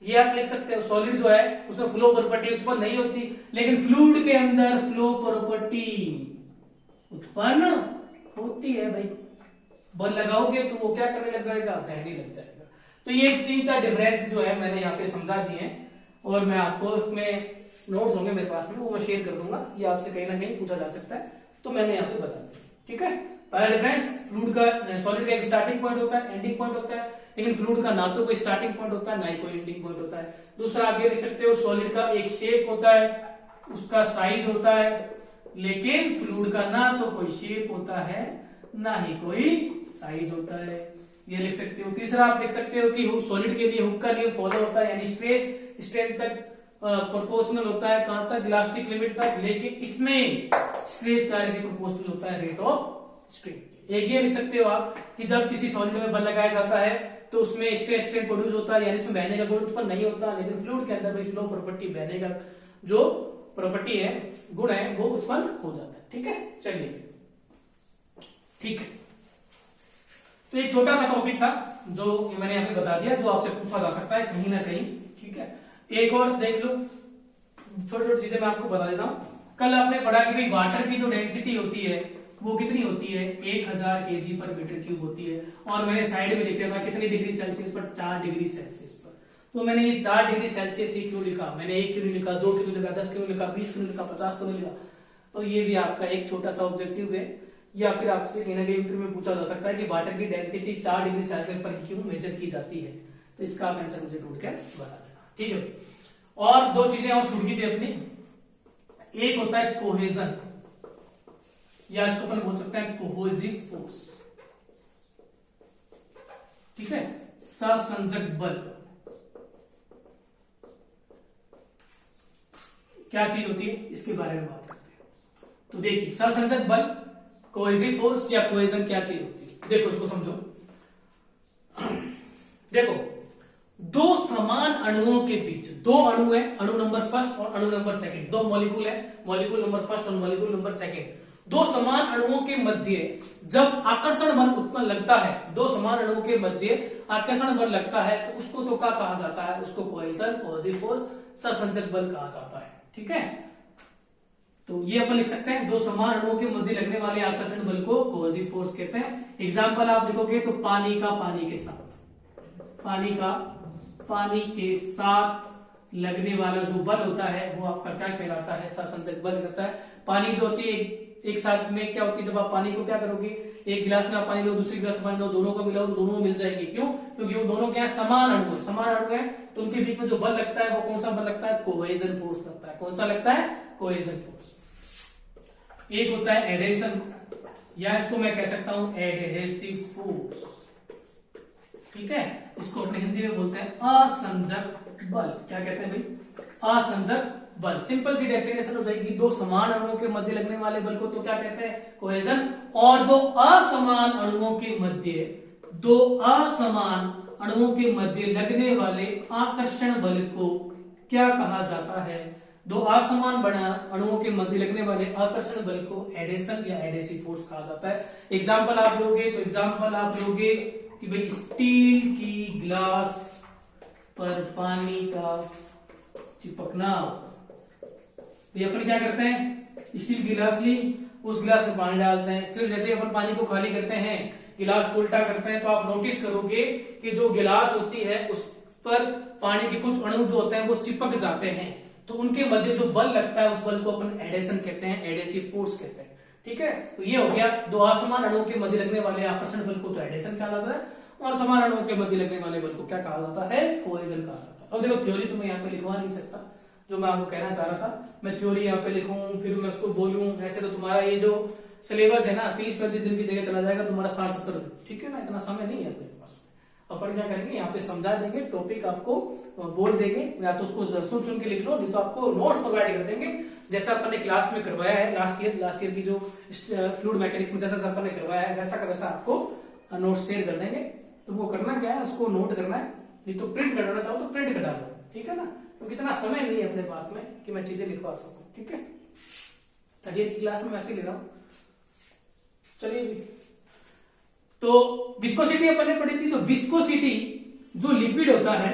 ये आप लिख सकते हो, सॉलिड जो है उसमें फ्लो प्रॉपर्टी उत्पन्न नहीं होती, लेकिन फ्लूइड के अंदर फ्लो प्रॉपर्टी उत्पन्न होती है भाई। बल लगाओगे तो वो क्या करने लग जाएगा, बहने लग जाएगा। तो ये 3-4 डिफरेंस जो है मैंने यहाँ पे समझा दिए हैं, और मैं आपको इसमें नोट्स होंगे मेरे पास में, वो मैं शेयर कर दूंगा। ये आपसे कहीं ना कहीं पूछा जा सकता है, तो मैंने यहाँ पे बता दिया, ठीक है। पहला डिफरेंस, फ्लूइड का, सॉलिड का एक स्टार्टिंग पॉइंट होता है, एंडिंग पॉइंट होता है, लेकिन फ्लूइड का ना तो कोई स्टार्टिंग पॉइंट होता है ना ही कोई एंडिंग पॉइंट होता है। दूसरा आप ये लिख सकते हो, सॉलिड का एक शेप होता है, उसका साइज होता है, लेकिन फ्लूइड का ना तो कोई शेप होता है ना ही कोई साइज होता है। ये लिख सकते हो। तीसरा आप लिख सकते हो कि सॉलिड के लिए हुक का नियम फॉलो होता है, यानी स्ट्रेस स्ट्रेंथ तक प्रोपोर्शनल होता है, कहां तक, इलास्टिक लिमिट तक, लेकिन इसमें स्ट्रेस डायरेक्टली प्रोपोर्शनल होता है रेट ऑफ स्ट्रेन। एक ये लिख सकते हो आप कि जब किसी सॉलिड में बल लगाया जाता है तो उसमें स्ट्रेस स्ट्रेन प्रोड्यूस होता है, यानी इसमें बहने का गुण उत्पन्न नहीं होता, लेकिन फ्लूइड के अंदर फ्लो प्रॉपर्टी, बहने का जो प्रॉपर्टी है, गुण है, वो उत्पन्न हो जाता है। ठीक है, चलिए ठीक है। तो एक छोटा सा टॉपिक था जो मैंने यहाँ पे बता दिया, जो आपसे पूछा जा सकता है कहीं ना कहीं। ठीक है, एक और देख लो, छोटी छोटी चीजें मैं आपको बता देता हूँ। कल आपने पढ़ा कि भाई वाटर की जो डेंसिटी होती है वो कितनी होती है, 1000 kg पर मीटर क्यूब होती है, और मैंने साइड में लिखा था कितनी डिग्री सेल्सियस पर, 4 डिग्री सेल्सियस पर। तो मैंने ये 4 डिग्री सेल्सियस ही क्यों लिखा, मैंने 1 क्यों लिखा, 2 क्यों लिखा, 10 क्यों लिखा, 20 क्यों लिखा, 50 क्यों लिखा। तो ये भी आपका एक छोटा सा ऑब्जेक्टिव है, या फिर आपसे कहीं ना कहीं इंटरव्यू में पूछा जा सकता है कि वाटर की डेंसिटी 4 डिग्री सेल्सियस पर क्यों मेजर की जाती है। तो इसका आप आंसर मुझे ढूंढ कर बता देना। ठीक है, और दो चीजें और छूट गई थी अपनी। एक होता है कोहेजन, या इसको अपन बोल सकते हैं कोहेसिव फोर्स। ठीक है, सहसंजक बल क्या चीज होती है, इसके बारे में बात करते हैं। तो देखिए, सहसंजक बल, कोहेसिव फोर्स या कोहेजन क्या चीज होती है, देखो इसको समझो। देखो, दो समान अणुओं के बीच, दो अणु है, अणु नंबर फर्स्ट और अणु नंबर सेकंड, दो मॉलिक्यूल है, मॉलिक्यूल नंबर फर्स्ट और मॉलिक्यूल नंबर सेकंड। दो समान अणुओं के मध्य जब आकर्षण बल उत्पन्न लगता है, दो समान अणुओं के मध्य आकर्षण बल लगता है, तो उसको तो क्या कहा जाता है, उसको कोहेजन, कोहेसिव फोर्स, सहसंजक बल कहा जाता है। ठीक है, तो ये अपन लिख सकते हैं, दो समान अणुओं के मध्य लगने वाले आकर्षण बल को कोहेसिव फोर्स कहते हैं। एग्जाम्पल आप लिखोगे तो पानी का पानी के साथ, पानी का पानी के साथ लगने वाला जो बल होता है वो आपका क्या कहलाता है, सहसंजक बल कहता है। पानी जो होती है एक साथ में क्या होती है, जब आप पानी को क्या करोगे, एक गिलास में आप पानी लो, दूसरी गिलास में पानी लो, दोनों को मिलाओ तो दोनों मिल जाएंगे। क्यों, क्योंकि वो दोनों क्या है, समान अणु है, समान अणु है, तो उनके बीच में जो बल लगता है वो कौन सा बल लगता है, कोहेजन फोर्स लगता है। कौन सा लगता है, कोहेजन फोर्स। एक होता है एडेशन, या इसको मैं कह सकता हूं एडहेसिव फोर्स। ठीक है, इसको अपने हिंदी में बोलते हैं असंजक बल। क्या कहते हैं भाई, असंजक बल। सिंपल सी डेफिनेशन हो जाएगी, दो समान अणुओं के मध्य लगने वाले बल को तो क्या कहते हैं, कोहेजन, और दो असमान अणुओं के मध्य, दो असमान अणुओं के मध्य लगने वाले आकर्षण बल को क्या कहा जाता है, दो असमान अणुओं के मध्य लगने वाले आकर्षण बल को एडेशन या एडेसिव फोर्स कहा जाता है। एग्जाम्पल आप लोगे तो एग्जाम्पल आप लोगे कि भाई स्टील की गिलास पर पानी का चिपकना। ये अपन क्या करते हैं, स्टील गिलास ली, उस गिलास में पानी डालते हैं, फिर जैसे अपन पानी को खाली करते हैं, गिलास को उल्टा करते हैं, तो आप नोटिस करोगे कि जो गिलास होती है उस पर पानी के कुछ अणु जो होते हैं वो चिपक जाते हैं, तो उनके मध्य जो बल लगता है उस बल को अपन एडेशन कहते हैं, एडेसिव फोर्स कहते हैं। ठीक है, तो ये हो गया, दो असमान अणुओं के मध्य लगने वाले आकर्षण बल को तो एडेशन कहा जाता है, और समान अणुओं के मध्य लगने वाले बल को क्या कहा जाता है, कोहेजन कहा जाता है। अब देखो, थ्योरी तो मैं यहाँ पे लिखवा नहीं सकता, जो मैं आपको कहना चाह रहा था, मैं थ्योरी यहाँ पे लिखूं फिर मैं उसको बोलूं, ऐसे तो तुम्हारा ये जो सिलेबस है ना 30-35 दिन की जगह चला जाएगा तुम्हारा 60-70 दिन। ठीक है ना, इतना समय नहीं है अपने पास। अपन क्या करेंगे, यहाँ पे समझा देंगे, टॉपिक आपको बोल देंगे, या तो उसको सुन के लिख लो, नहीं तो आपको नोट्स प्रोवाइड कर देंगे, जैसा अपन ने क्लास में करवाया है लास्ट ईयर की जो फ्लूइड मैकेनिक्स में जैसा अपन ने करवाया है वैसा का वैसा आपको नोट्स शेयर कर देंगे। तुमको करना क्या है, उसको नोट करना है, नहीं तो प्रिंट करना चाहो तो प्रिंट कटा दो। ठीक है ना, क्योंकि इतना समय नहीं है अपने पास में कि मैं चीजें लिखवा सकूं। ठीक है, 3rd ईयर की क्लास में वैसे ले रहा हूं। चलिए, तो विस्कोसिटी अपन ने पढ़ी थी, तो विस्कोसिटी जो लिक्विड होता है,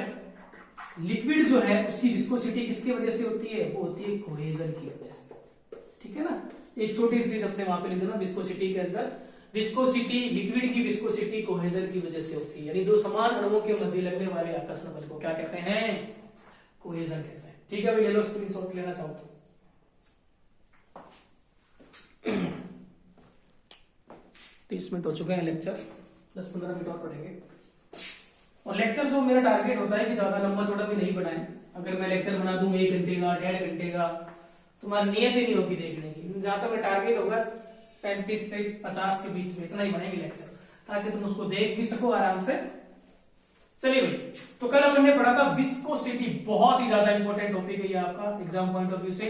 लिक्विड जो है उसकी विस्कोसिटी किसकी वजह से होती है, वो होती है कोहेजन की वजह से। ठीक है ना, एक छोटी सी चीज अपने वहां पे लिख देना, विस्कोसिटी के अंदर विस्कोसिटी, लिक्विड की विस्कोसिटी कोहेजन की वजह से होती है, यानी दो समान अणुओं के मध्य लगने वाले आकर्षण बल को क्या कहते हैं, कोहेजन कहते हैं। ठीक है, ये लो स्क्रीनशॉट लेना चाहो तो 30 मिनट हो चुके हैं लेक्चर, 10-15 मिनट और पढ़ेंगे। और लेक्चर जो मेरा टारगेट होता है कि ज्यादा लंबा चौड़ा भी नहीं बनाए। अगर मैं लेक्चर बना दूं 1 घंटे का, 1.5 घंटे का, तुम्हारी नियत ही नहीं होगी देखने की। जहां तक टारगेट होगा 35 से 50 के बीच में, इतना ही बनेंगे लेक्चर। ताकि तुम उसको देख भी सको आराम से। चलिए भाई, तो कल अपन ने पढ़ा था विस्कोसिटी, बहुत ही ज्यादा इंपॉर्टेंट टॉपिक है ये आपका एग्जाम पॉइंट ऑफ व्यू से।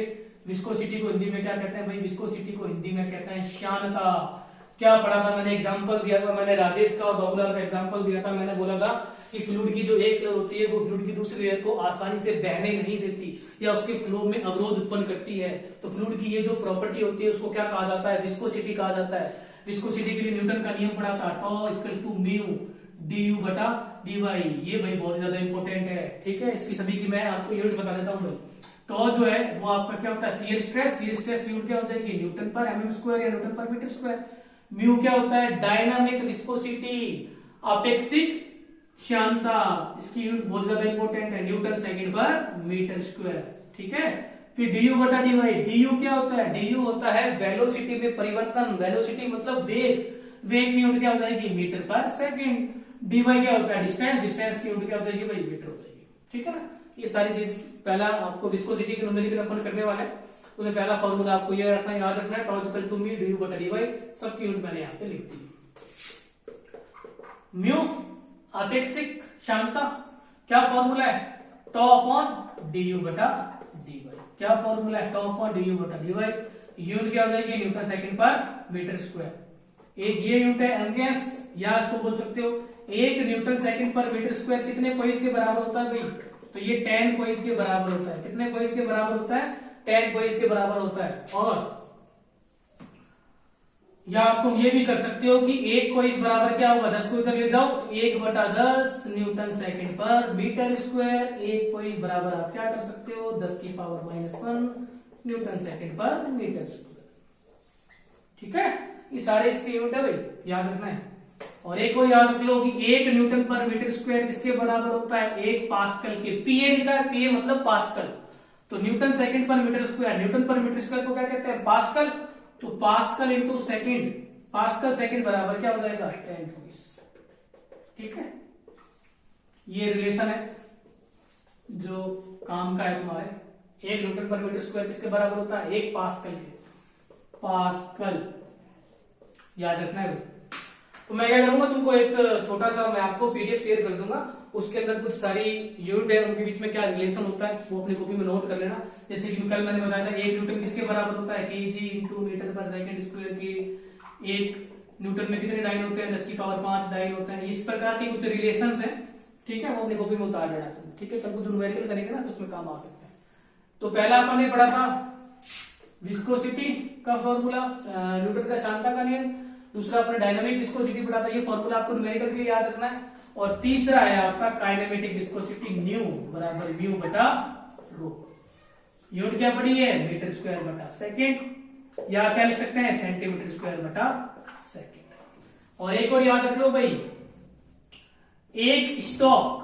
विस्कोसिटी को हिंदी में क्या कहते हैं भाई? विस्कोसिटी को हिंदी में कहते हैं श्यानता। क्या पढ़ा था मैंने? एग्जांपल दिया था मैंने, राजेश का और बाबूलाल का एग्जांपल दिया था। मैंने बोला था कि फ्लूइड की जो एक लेयर होती है वो फ्लूइड की दूसरी लेयर को आसानी से बहने नहीं देती या उसके फ्लो में अवरोध उत्पन्न करती है। तो फ्लूइड की ये जो प्रॉपर्टी होती है उसको क्या कहा जाता है? विस्कोसिटी कहा जाता है। विस्कोसिटी के लिए न्यूटन का नियम पढ़ा था, टॉ इक्वल टू म्यू du बटा dy। ये भाई बहुत ज्यादा इंपॉर्टेंट है, ठीक है। इसकी सभी की मैं आपको यूनिट बता देता हूँ भाई। टॉ जो है वो आपका क्या होता है? Shear stress. Shear stress unit क्या हो जाएगी? न्यूटन पर mm स्क्वायर या न्यूटन पर मीटर स्क्वायर। म्यू क्या होता है? डायनामिक विस्कोसिटी, आपेक्षिक श्यानता। इसकी यूनिट बहुत ज्यादा इंपॉर्टेंट है, न्यूटन सेकंड पर मीटर स्क्वायर, ठीक है। फिर du बटा dy। du क्या होता है? du होता है वेलोसिटी में परिवर्तन। वेलोसिटी मतलब वेग, वेग की यूनिट क्या हो जाएगी? मीटर पर सेकंड। dy क्या होता है? डिस्टेंस, डिस्टेंस की यूनिट क्या हो जाएगी भाई? मीटर हो जाएगी, ठीक है ना। ये सारी चीज पहला आपको विस्कोसिटी के न्यूमेरिकल अपन करने वाले हैं। तो पहला फॉर्मूला आपको ये रखना, याद रखना है, टॉ इक्वल टू म्यू du बटा dy। सबकी यूनिट मैंने यहाँ पे लिख दी। म्यू आपेक्षिक श्यानता, क्या फॉर्मूला है? टॉ अपॉन du बटा dy। क्या फॉर्मूला है? टॉ अपॉन du बटा dy। यूनिट क्या हो जाएगी? न्यूटन सेकंड पर मीटर स्क्वायर। एक ये यूनिट है एमगेस, या इसको बोल सकते हो एक न्यूटन सेकंड पर मीटर स्क्वायर कितने पॉइस के बराबर होता है भाई? तो ये 10 पॉइस के बराबर होता है। कितने पॉइस के बराबर होता है? 10 पॉइस के बराबर होता है। और या तुम ये भी कर सकते हो कि एक पॉइस बराबर क्या होगा? 10 को इधर ले जाओ तो 1 बटा 10 न्यूटन सेकंड पर मीटर स्क्वायर। एक पॉइस बराबर आप क्या कर सकते हो? 10 की पावर -1 न्यूटन सेकंड पर मीटर स्क्वायर, ठीक है। ये सारे इसके यूनिट है भाई, याद रखना है। और एक और याद रख लो कि 1 न्यूटन पर मीटर स्क्वायर किसके बराबर होता है? 1 पास्कल के। पीए लिखा है, पीए मतलब पास्कल। तो न्यूटन सेकंड पर मीटर स्क्वायर, न्यूटन पर मीटर स्क्वायर को क्या कहते हैं? पास्कल। तो pascal into second, pascal second बराबर क्या हो जाएगा? 10 पॉइस, ठीक है। ये रिलेशन है जो काम का है तुम्हारे। 1 न्यूटन पर मीटर स्क्वायर किसके बराबर होता है? 1 पास्कल के। पास्कल याद रखना है। तो मैं क्या करूंगा, तुमको एक छोटा सा मैं आपको पीडीएफ शेयर कर दूंगा, उसके अंदर कुछ सारी यूनिट है, उनके बीच में क्या रिलेशन होता है वो अपनी कॉपी में नोट कर लेना। जैसे कि कल मैंने बताया था 1 न्यूटन किसके बराबर होता है? केजी इंटू मीटर पर सेकंड स्क्वायर की। 1 न्यूटन में कितने डाइन होते हैं? 10 की पावर 5 डाइन होते हैं। इस प्रकार की कुछ रिलेशन है, ठीक है, वो अपनी कॉपी में उतार लेना तुम, ठीक है। कल कुछ न्यूमेरिकल करेंगे ना तो उसमें काम आ सकता है। तो पहला अपन ने पढ़ा था विस्कोसिटी का फॉर्मूला, न्यूटन का श्यानता का नियम। दूसरा अपने डायनामिक विस्कोसिटी पढ़ा था, ये फॉर्मूला आपको न्यूमेरिकल के लिए याद रखना है। और तीसरा है आपका काइनेमेटिक विस्कोसिटी, न्यू बराबर म्यू बटा रो। यूनिट क्या पड़ी है? मीटर स्क्वायर बटा सेकंड, या क्या लिख सकते हैं? सेंटीमीटर स्क्वायर बटा सेकंड। और एक और याद रख लो भाई, एक स्टॉक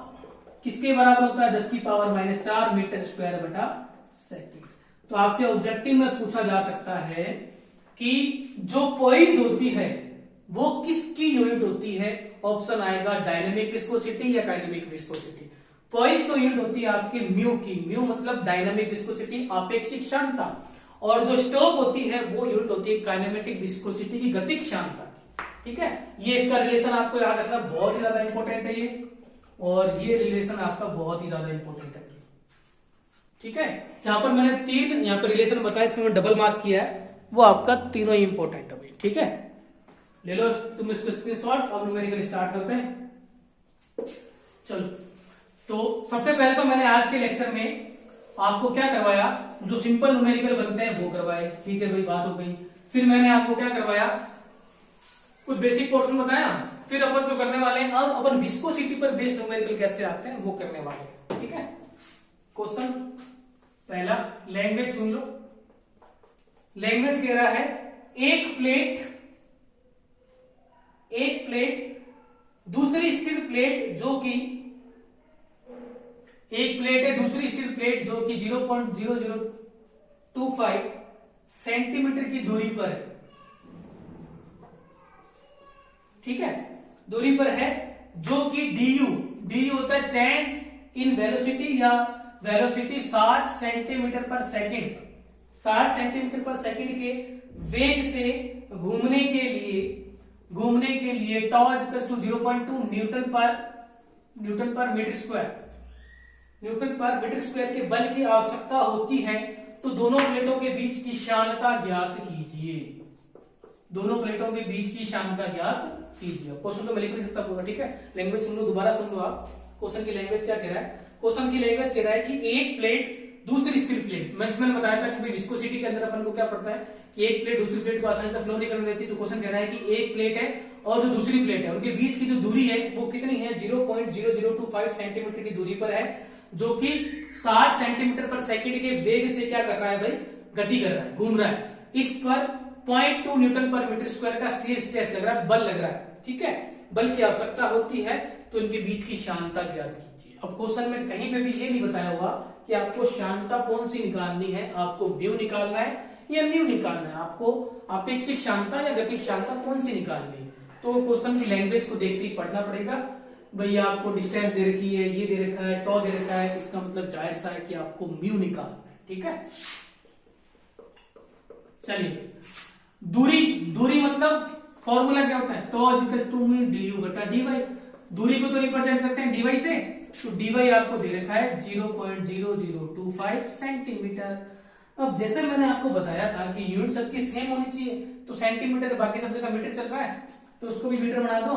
किसके बराबर होता है? 10 की पावर -4 मीटर स्क्वायर बटा सेकंड। तो आपसे ऑब्जेक्टिव में पूछा जा सकता है कि जो पॉइस होती है वो किसकी यूनिट होती है? ऑप्शन आएगा डायनेमिक विस्कोसिटी या काइनेमिक विस्कोसिटी। पॉइस तो यूनिट होती है आपकी म्यू की। म्यू मतलब डायनामिक विस्कोसिटी, आपेक्षिक श्यानता। और जो स्टॉक होती है वो यूनिट होती है काइनेमेटिक विस्कोसिटी की, गतिक श्यानता की, ठीक है। ये इसका रिलेशन आपको याद रखना बहुत ही ज्यादा इंपॉर्टेंट है ये, और ये रिलेशन आपका बहुत ही ज्यादा इंपॉर्टेंट है, ठीक है। जहां पर मैंने 3 यहाँ पर रिलेशन बताया, इसमें डबल मार्क किया है, वो आपका तीनों ही इंपॉर्टेंट है भाई, ठीक है। ले लो तुम इसको स्क्रीनशॉट और न्यूमेरिकल स्टार्ट करते हैं। चलो, तो सबसे पहले तो मैंने आज के लेक्चर में आपको क्या करवाया? जो सिंपल न्यूमेरिकल बनते हैं वो करवाए, ठीक है भाई, बात हो गई। फिर मैंने आपको क्या करवाया? कुछ बेसिक पोर्शन बताया। फिर अपन जो करने वाले हैं, अब अपन विस्कोसिटी पर बेस्ड न्यूमेरिकल कैसे आते हैं वो करने वाले हैं, ठीक है। क्वेश्चन पहला, लैंग्वेज सुन लो। लैंग्वेज कह रहा है एक प्लेट दूसरी स्थिर प्लेट जो कि एक प्लेट है, दूसरी स्थिर प्लेट जो कि 0.0025 सेंटीमीटर की दूरी पर है, ठीक है, दूरी पर है, जो कि du होता है चेंज इन वेलोसिटी या वेलोसिटी 60 सेंटीमीटर पर सेकंड, 60 सेंटीमीटर पर सेकंड के वेग से घूमने के लिए घूमने के लिए टॉ इक्वल्स टू 0.2 न्यूटन पर मीटर स्क्वायर के बल की आवश्यकता होती है, तो दोनों प्लेटों के बीच की श्यानता ज्ञात कीजिए। दोनों प्लेटों के बीच की श्यानता ज्ञात कीजिए। क्वेश्चन तो मैं लिख नहीं सकता पूरा, ठीक है, लैंग्वेज सुन लो, दोबारा सुन लो आप। क्वेश्चन की लैंग्वेज क्या कह रहा है? क्वेश्चन की लैंग्वेज कह रहा है कि एक प्लेट दूसरी स्थिर प्लेट, मैंने बताया था कि भाई विस्कोसिटी के अंदर अपन को क्या पड़ता है कि एक प्लेट दूसरी प्लेट को आसानी से फ्लो नहीं करने देती। तो क्वेश्चन कह रहा है कि एक प्लेट है और जो दूसरी प्लेट है उनके बीच की जो दूरी है वो कितनी है? 0.0025 सेंटीमीटर की दूरी पर है, जो कि 60 सेंटीमीटर पर सेकंड के वेग से क्या कर रहा है भाई? गति कर रहा है, घूम रहा है। इस पर 0.2 न्यूटन पर मीटर स्क्वायर का शीयर स्ट्रेस लग रहा है, बल लग रहा है, ठीक है। बल की आवश्यकता होती है, तो इनके बीच की श्यानता ज्ञात कीजिए। अब क्वेश्चन में कहीं पे भी ये नहीं बताया हुआ कि आपको श्यानता कौन सी निकालनी है, आपको म्यू निकालना है या न्यू निकालना है, आपको अपेक्षित श्यानता या गतिक श्यानता कौन सी निकालनी है। तो क्वेश्चन की लैंग्वेज को देखते ही पढ़ना पड़ेगा। भैया आपको डिस्टेंस दे रखी है, ये दे रखा है, टॉ दे रखा है, इसका मतलब जाहिर सा है कि आपको म्यू निकालना है, ठीक है। चलिए, दूरी मतलब फॉर्मूला क्या होता है? टॉ इक्वल्स टू du बटा dy। दूरी को तो रिप्रेजेंट करते हैं dy से, तो dy आपको दे रखा है 0.0025 सेंटीमीटर। अब जैसे मैंने आपको बताया था कि यूनिट सबकी सेम होनी चाहिए, तो सेंटीमीटर बाकी सब जगह मीटर चल रहा है, तो उसको भी मीटर बना दो,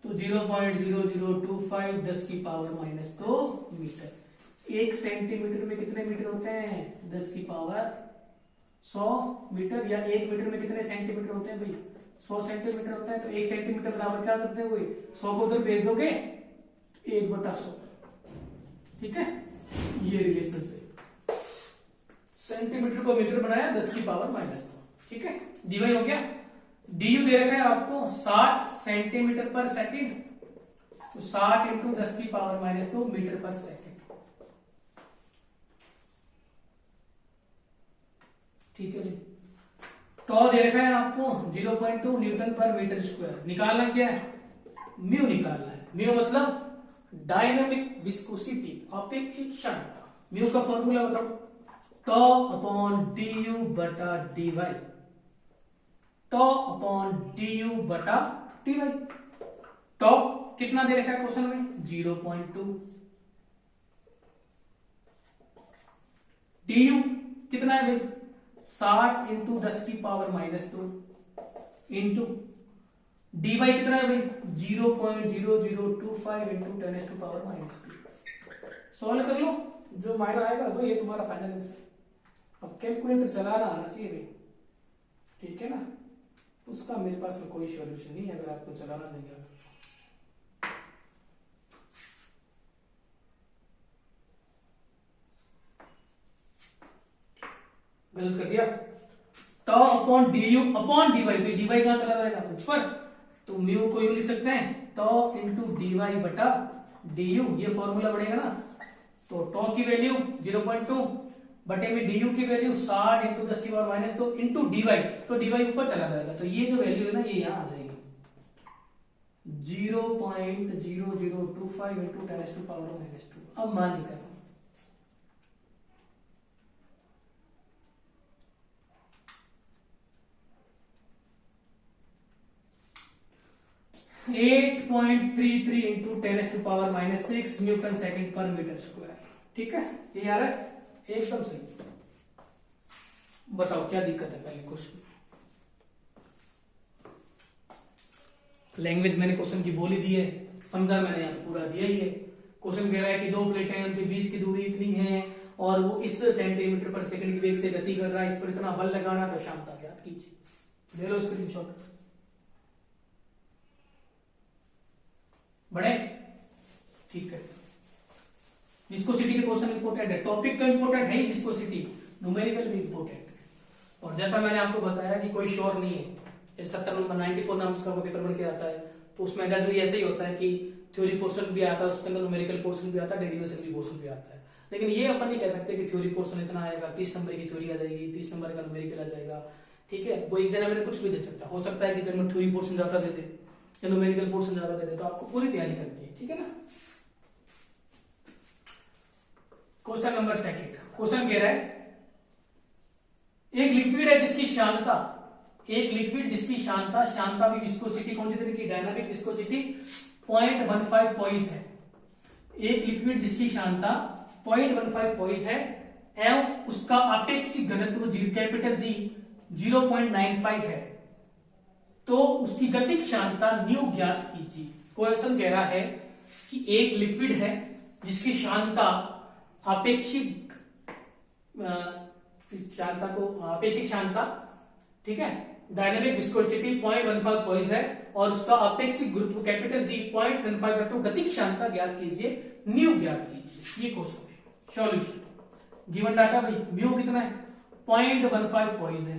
तो 0.0025 10 की पावर -2 मीटर। एक सेंटीमीटर में कितने मीटर होते हैं? 10 की पावर 100 मीटर। या एक मीटर में कितने सेंटीमीटर होते हैं भाई? 100 सेंटीमीटर होता है। तो एक सेंटीमीटर बराबर क्या करते हैं? 100 को उधर भेज दोगे 1/100, ठीक है। ये रिलेशन से सेंटीमीटर को मीटर बनाया 10 की पावर -2, ठीक है। डिवाइड हो गया। du दे रखा है आपको 60 सेंटीमीटर पर सेकंड, तो 60 इंटू 10 की पावर -2 मीटर पर सेकंड, ठीक है जी। टॉ दे रखा है आपको 0.2 न्यूटन पर मीटर स्क्वायर। निकालना क्या है? म्यू निकालना है। म्यू मतलब डायनेमिक विस्कोसिटी, अपेक्षित क्षमता। म्यू का फॉर्मूला बताओ, टॉ अपॉन du बटा dy। टॉ अपॉन du बटा dy। टॉ कितना दे रखा है क्वेश्चन में? 0.2। du कितना है भाई? 60 इंटू 10 की पावर -2 इंटू dy कितना है भाई? 0.0025 इंटू 10 की पावर -2। सॉल्व कर लो, जो मायना आएगा वो ये तुम्हारा फाइनल आंसर। अब कैलकुलेटर चलाना आना चाहिए भाई, ठीक है ना। उसका मेरे पास में कोई सॉल्यूशन नहीं है अगर आपको चलाना नहीं आता। गलत कर दिया। टॉ अपॉन du अपॉन dy, तो dy कहां चला जाएगा? ऊपर, तो म्यू को यूं लिख सकते हैं, टॉ इंटू dy बटा du। ये फॉर्मूला बढ़ेगा ना, तो टॉ की वैल्यू 0.2 बटे में du की वैल्यू 60 इंटू 10 की पावर -2 इंटू dy, तो dy ऊपर चला जाएगा, तो ये जो वैल्यू है ना ये यहां आ जाएगी 0.0025 इंटू 10 की पावर -2। अब मान निकालो, (8.33 इंटू 10 की पावर -6 न्यूटन सेकंड पर मीटर स्क्वायर, ठीक है। ये आ रहा है एकदम सही। बताओ क्या दिक्कत है? पहले क्वेश्चन लैंग्वेज मैंने क्वेश्चन की बोली दी है, समझा मैंने यहाँ पूरा दिया ही है। क्वेश्चन कह रहा है कि दो प्लेटें हैं, उनके बीच की दूरी इतनी है और वो इस सेंटीमीटर पर सेकंड के वेग से गति कर रहा है, इस पर इतना बल लगाना, तो क्षमता ज्ञात कीजिए। ले लो स्क्रीनशॉट। बड़े ठीक है। विस्कोसिटी के क्वेश्चन इंपोर्टेंट है, टॉपिक तो इंपोर्टेंट है ही, विस्कोसिटी न्यूमेरिकल भी इंपोर्टेंट है। और जैसा मैंने आपको बताया कि कोई श्योर नहीं है, 70 नंबर 94 नंबर का पेपर बन के आता है, तो उसमें जनरली ऐसे ही होता है कि थ्योरी पोर्शन भी आता है, उसके अंदर न्यूमेरिकल पोर्शन भी आता है, डेरिवेशन भी पोर्शन भी आता है। लेकिन ये अपन नहीं कह सकते कि थ्योरी पोर्शन इतना आएगा, 30 नंबर की थ्योरी आ जाएगी, 30 नंबर का न्यूमेरिकल आ जाएगा, ठीक है। वो एग्जाम में कुछ भी दे सकता, हो सकता है कि जब थ्योरी पोर्शन ज्यादा दे दे या न्यूमेरिकल पोर्शन ज्यादा दे दे, तो आपको पूरी तैयारी करनी है, ठीक है ना। क्वेश्चन नंबर सेकंड, क्वेश्चन कह रहा है एक लिक्विड है जिसकी श्यानता एक लिक्विड जिसकी शांता भी विस्कोसिटी कौन सी तरह की, डायनामिक विस्कोसिटी 0.15 पॉइस है। एक लिक्विड जिसकी शांता 0.15 पॉइस है एवं उसका आपेक्षिक घनत्व कैपिटल जी 0.95 है, तो उसकी गतिक शांता न्यू ज्ञात कीजिए। क्वेश्चन कह रहा है कि एक लिक्विड है जिसकी शांता आपेक्षिक शांता, ठीक है, डायनामिक विस्कोसिटी 0.15 पॉइस है और उसका आपेक्षिक गुरुत्व कैपिटल जी 0.15 है, तो गतिक शांता ज्ञात कीजिए, न्यू ज्ञात कीजिए। ये क्वेश्चन है। सॉल्यूशन गिवन डाटा भाई, म्यू कितना है 0.15 पॉइस है।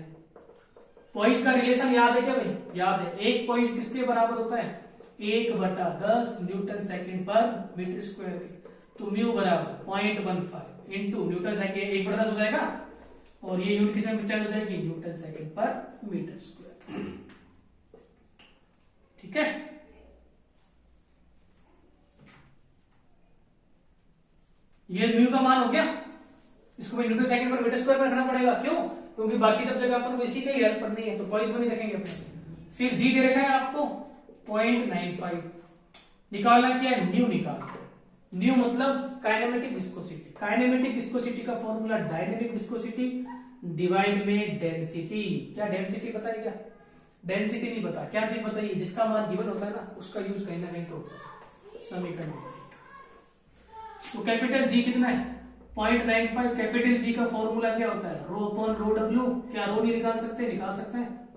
पॉइस का रिलेशन याद है क्या भाई? याद है। एक पॉइस किसके बराबर होता है? 1/10 न्यूटन सेकंड पर मीटर स्क्वायर के। तो म्यू बराबर 0.15 इंटू न्यूटन सेकंड 1/10 हो जाएगा और ये यूनिट किसमें चेंज हो जाएगी? न्यूटन सेकंड पर मीटर स्क्वायर। ठीक है, ये म्यू का मान हो गया। इसको भी न्यूटन सेकंड पर मीटर स्क्वायर में रखना पड़ेगा। क्यों? क्योंकि बाकी सब जगह अपन को इसी का ही हेल्प पढ़नी है, तो पॉइस में नहीं रखेंगे अपने। फिर जी दे रखा है आपको 0.95, निकालना क्या है? न्यू निकालना। न्यू मतलब काइनेमेटिक विस्कोसिटी। काइनेमेटिक विस्कोसिटी का फॉर्मूला डायनेमिक विस्कोसिटी डिवाइड में डेंसिटी। क्या डेंसिटी पता है क्या? डेंसिटी नहीं पता, क्या चीज बताइए? जिसका मान गिवन होता है ना, उसका यूज कहीं ना कहीं तो समीकरण में। तो कैपिटल जी कितना है? 0.95। कैपिटल जी का फॉर्मूला क्या होता है? Rho upon rho W. क्या रो नहीं निकाल सकते? निकाल सकते हैं।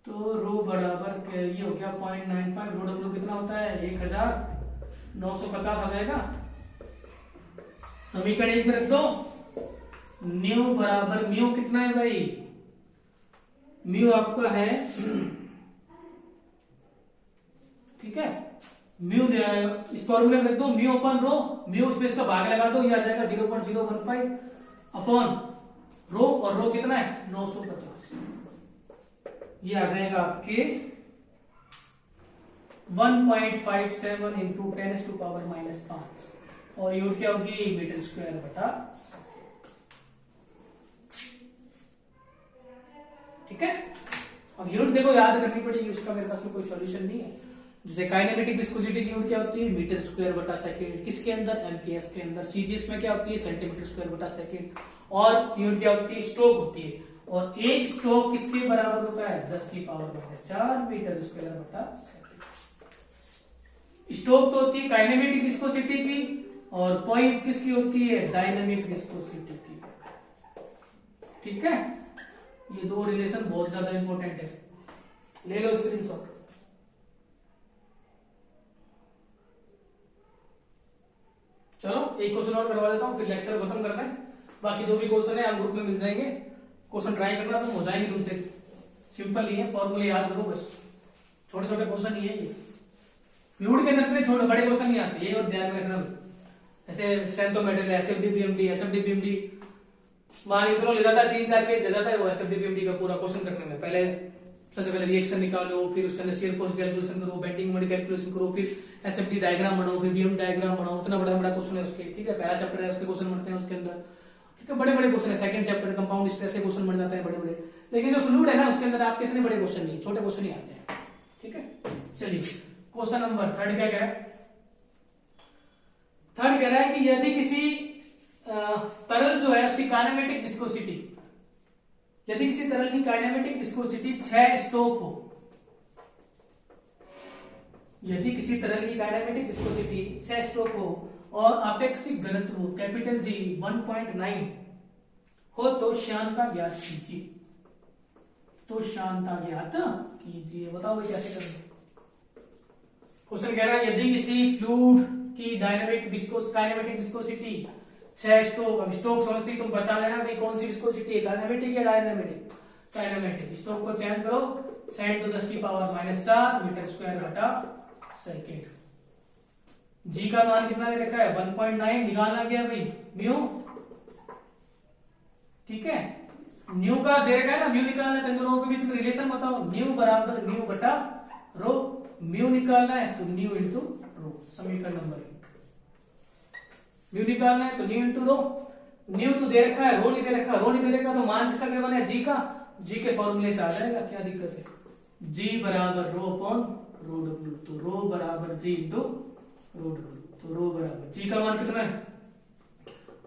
तो रो बराबर ये हो गया 0.95, रो डब्ल्यू कितना होता है? 1950 आ जाएगा। समीकरण एक में रख दो। न्यू बराबर म्यू कितना है भाई? म्यू आपका है, ठीक है, म्यू इस फॉर्मूले में रख दो म्यू अपन रो, म्यू स्पेस का भाग लगा दो, ये आ जाएगा 0.015 अपॉन रो, और रो कितना है? 950। ये आ जाएगा आपके 1.57 इंटू 10⁻⁻5 और यूनिट क्या होगी? मीटर स्क्वायर बटा। ठीक है, अब यूनिट देखो याद करनी पड़ेगी, उसका मेरे पास में कोई सॉल्यूशन नहीं है। जैसे काइनेमेटिक विस्कोसिटी की यूनिट क्या होती है? मीटर स्क्वायर बटा सेकंड। किसके अंदर? एमकेएस के अंदर। सीजीएस में क्या होती है? सेंटीमीटर स्क्वायर बटा सेकंड। और यूनिट क्या होती है? स्ट्रोक होती है। और एक स्ट्रोक किसके बराबर होता है? 10⁻⁴ मीटर स्क्वायर बटा सेकंड। स्ट्रोक तो होती है काइनेमेटिक विस्कोसिटी की और पॉइस किसकी होती है? डायनामिक विस्कोसिटी की। ठीक है, ये दो रिलेशन बहुत ज्यादा इंपॉर्टेंट है, ले लो स्क्रीनशॉट। चलो एक क्वेश्चन और करवा देता हूं, फिर लेक्चर खत्म करना है। बाकी जो भी क्वेश्चन है आप ग्रुप में मिल जाएंगे, क्वेश्चन ट्राई करना, तो हो जाएंगे तुमसे। सिंपल ही है, फॉर्मूले याद करो बस, छोटे छोटे क्वेश्चन ही है ये। यूनिट के अंदर इतने छोटे बड़े क्वेश्चन नहीं आते, ये और ध्यान में रखना। ऐसे स्ट्रेंथोमेटर, एसएफडी पीएमडी मान इतना ले जाता है, 3-4 पेज ले जाता है वो एसएफडी पीएमडी का पूरा क्वेश्चन करने में। पहले सबसे पहले रिएक्शन निकालो, फिर उसके अंदर शियर फोर्स कैलकुलेशन करो, बेंडिंग मोमेंट कैलकुलेशन करो, फिर एसएफडी डायग्राम बनाओ, फिर बीएम डायग्राम बनाओ। इतना बड़ा बड़ा क्वेश्चन है उसके। ठीक है, पहला चैप्टर है उसके क्वेश्चन बनते हैं उसके अंदर। ठीक है, बड़े बड़े क्वेश्चन है। सेकंड चैप्टर कंपाउंड स्ट्रेस के क्वेश्चन बन जाते हैं बड़े बड़े। लेकिन जो फ्लूइड है ना, उसके अंदर आपके इतने बड़े क्वेश्चन नहीं, छोटे क्वेश्चन ही आते हैं। ठीक है, चलिए क्वेश्चन नंबर 3 क्या कह रहा है? थर्ड कह रहा है कि यदि किसी तरल जो है उसकी काइनेमेटिक विस्कोसिटी, यदि किसी तरल की काइनेमेटिक विस्कोसिटी 6 स्टोक हो, यदि किसी तरल की काइनेमेटिक विस्कोसिटी 6 स्टोक हो और आपेक्षिक घनत्व कैपिटल जी 1.9 हो तो शांता ज्ञात कीजिए। तो शांता ज्ञात कीजिए, बताओ भाई कैसे करेंगे? क्वेश्चन कह रहा है यदि किसी फ्लूइड की काइनेमेटिक विस्कोसिटी 6 स्टोक, अब स्टोक समझती तुम बचा लेना भाई कौन सी विस्कोसिटी है, काइनेमेटिक या डायनामिक? काइनेमेटिक। स्टोक को चेंज करो, 10⁻⁴ मीटर स्क्वायर बटा सेकेंड। जी का मान कितना दे रखा है? 1.9। निकालना क्या भाई? म्यू। ठीक है, न्यू का दे रखा है ना, म्यू निकालना है, तो इन दोनों के बीच में रिलेशन बताओ। न्यू बराबर न्यू बटा रो, म्यू निकालना है तो न्यू इंटू रो। समीकरण नंबर 1। म्यू निकालना है तो न्यू इंटू रो। न्यू तो दे रखा है, रो नहीं दे रखा। रो नहीं दे रखा तो मान किसका गिवन है? जी का। जी के फॉर्मूले से आ जाएगा, क्या दिक्कत है। जी बराबर रो अपॉन रो डब्ल्यू, तो रो बराबर जी इंटू रो डब्ल्यू, तो रो बराबर जी का मान कितना है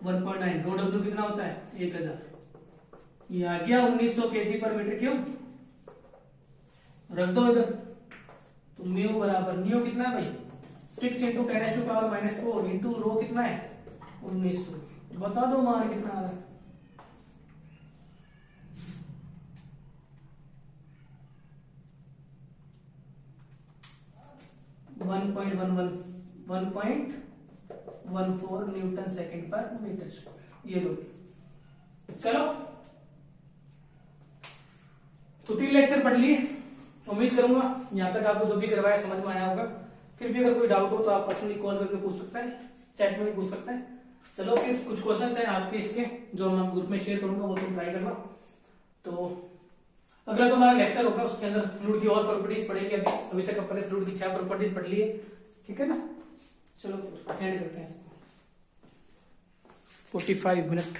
1.9, रो डब्ल्यू कितना होता है 1000, ये आ गया 1900 केजी पर मीटर क्यूब। रख दो इधर, तो म्यू बराबर म्यू कितना है भाई 6 इंटू 10⁻⁻4 इंटू रो कितना है 1900, बता दो मान कितना आ रहा है। वन पॉइंट 1.14 न्यूटन सेकंड पर मीटर स्क्वायर, ये लो। चलो तो 3 लेक्चर पढ़ लिए, उम्मीद करूंगा यहां तक आपको जो भी करवाया समझ में आया होगा। फिर भी अगर कोई डाउट हो तो आप पर्सनली कॉल करके पूछ सकते हैं, चैट में भी पूछ सकते हैं। चलो फिर कुछ क्वेश्चंस हैं आपके इसके जो मैं ग्रुप में शेयर करूंगा, वो तुम ट्राई करना। तो अगला जो हमारा लेक्चर होगा उसके अंदर फ्लूइड की और प्रॉपर्टीज पढ़ेंगे। अभी तक अपने फ्लूइड की 6 प्रॉपर्टीज पढ़ लिए, ठीक है ना। चलो फिर एंड करते हैं इसको, 45 मिनट।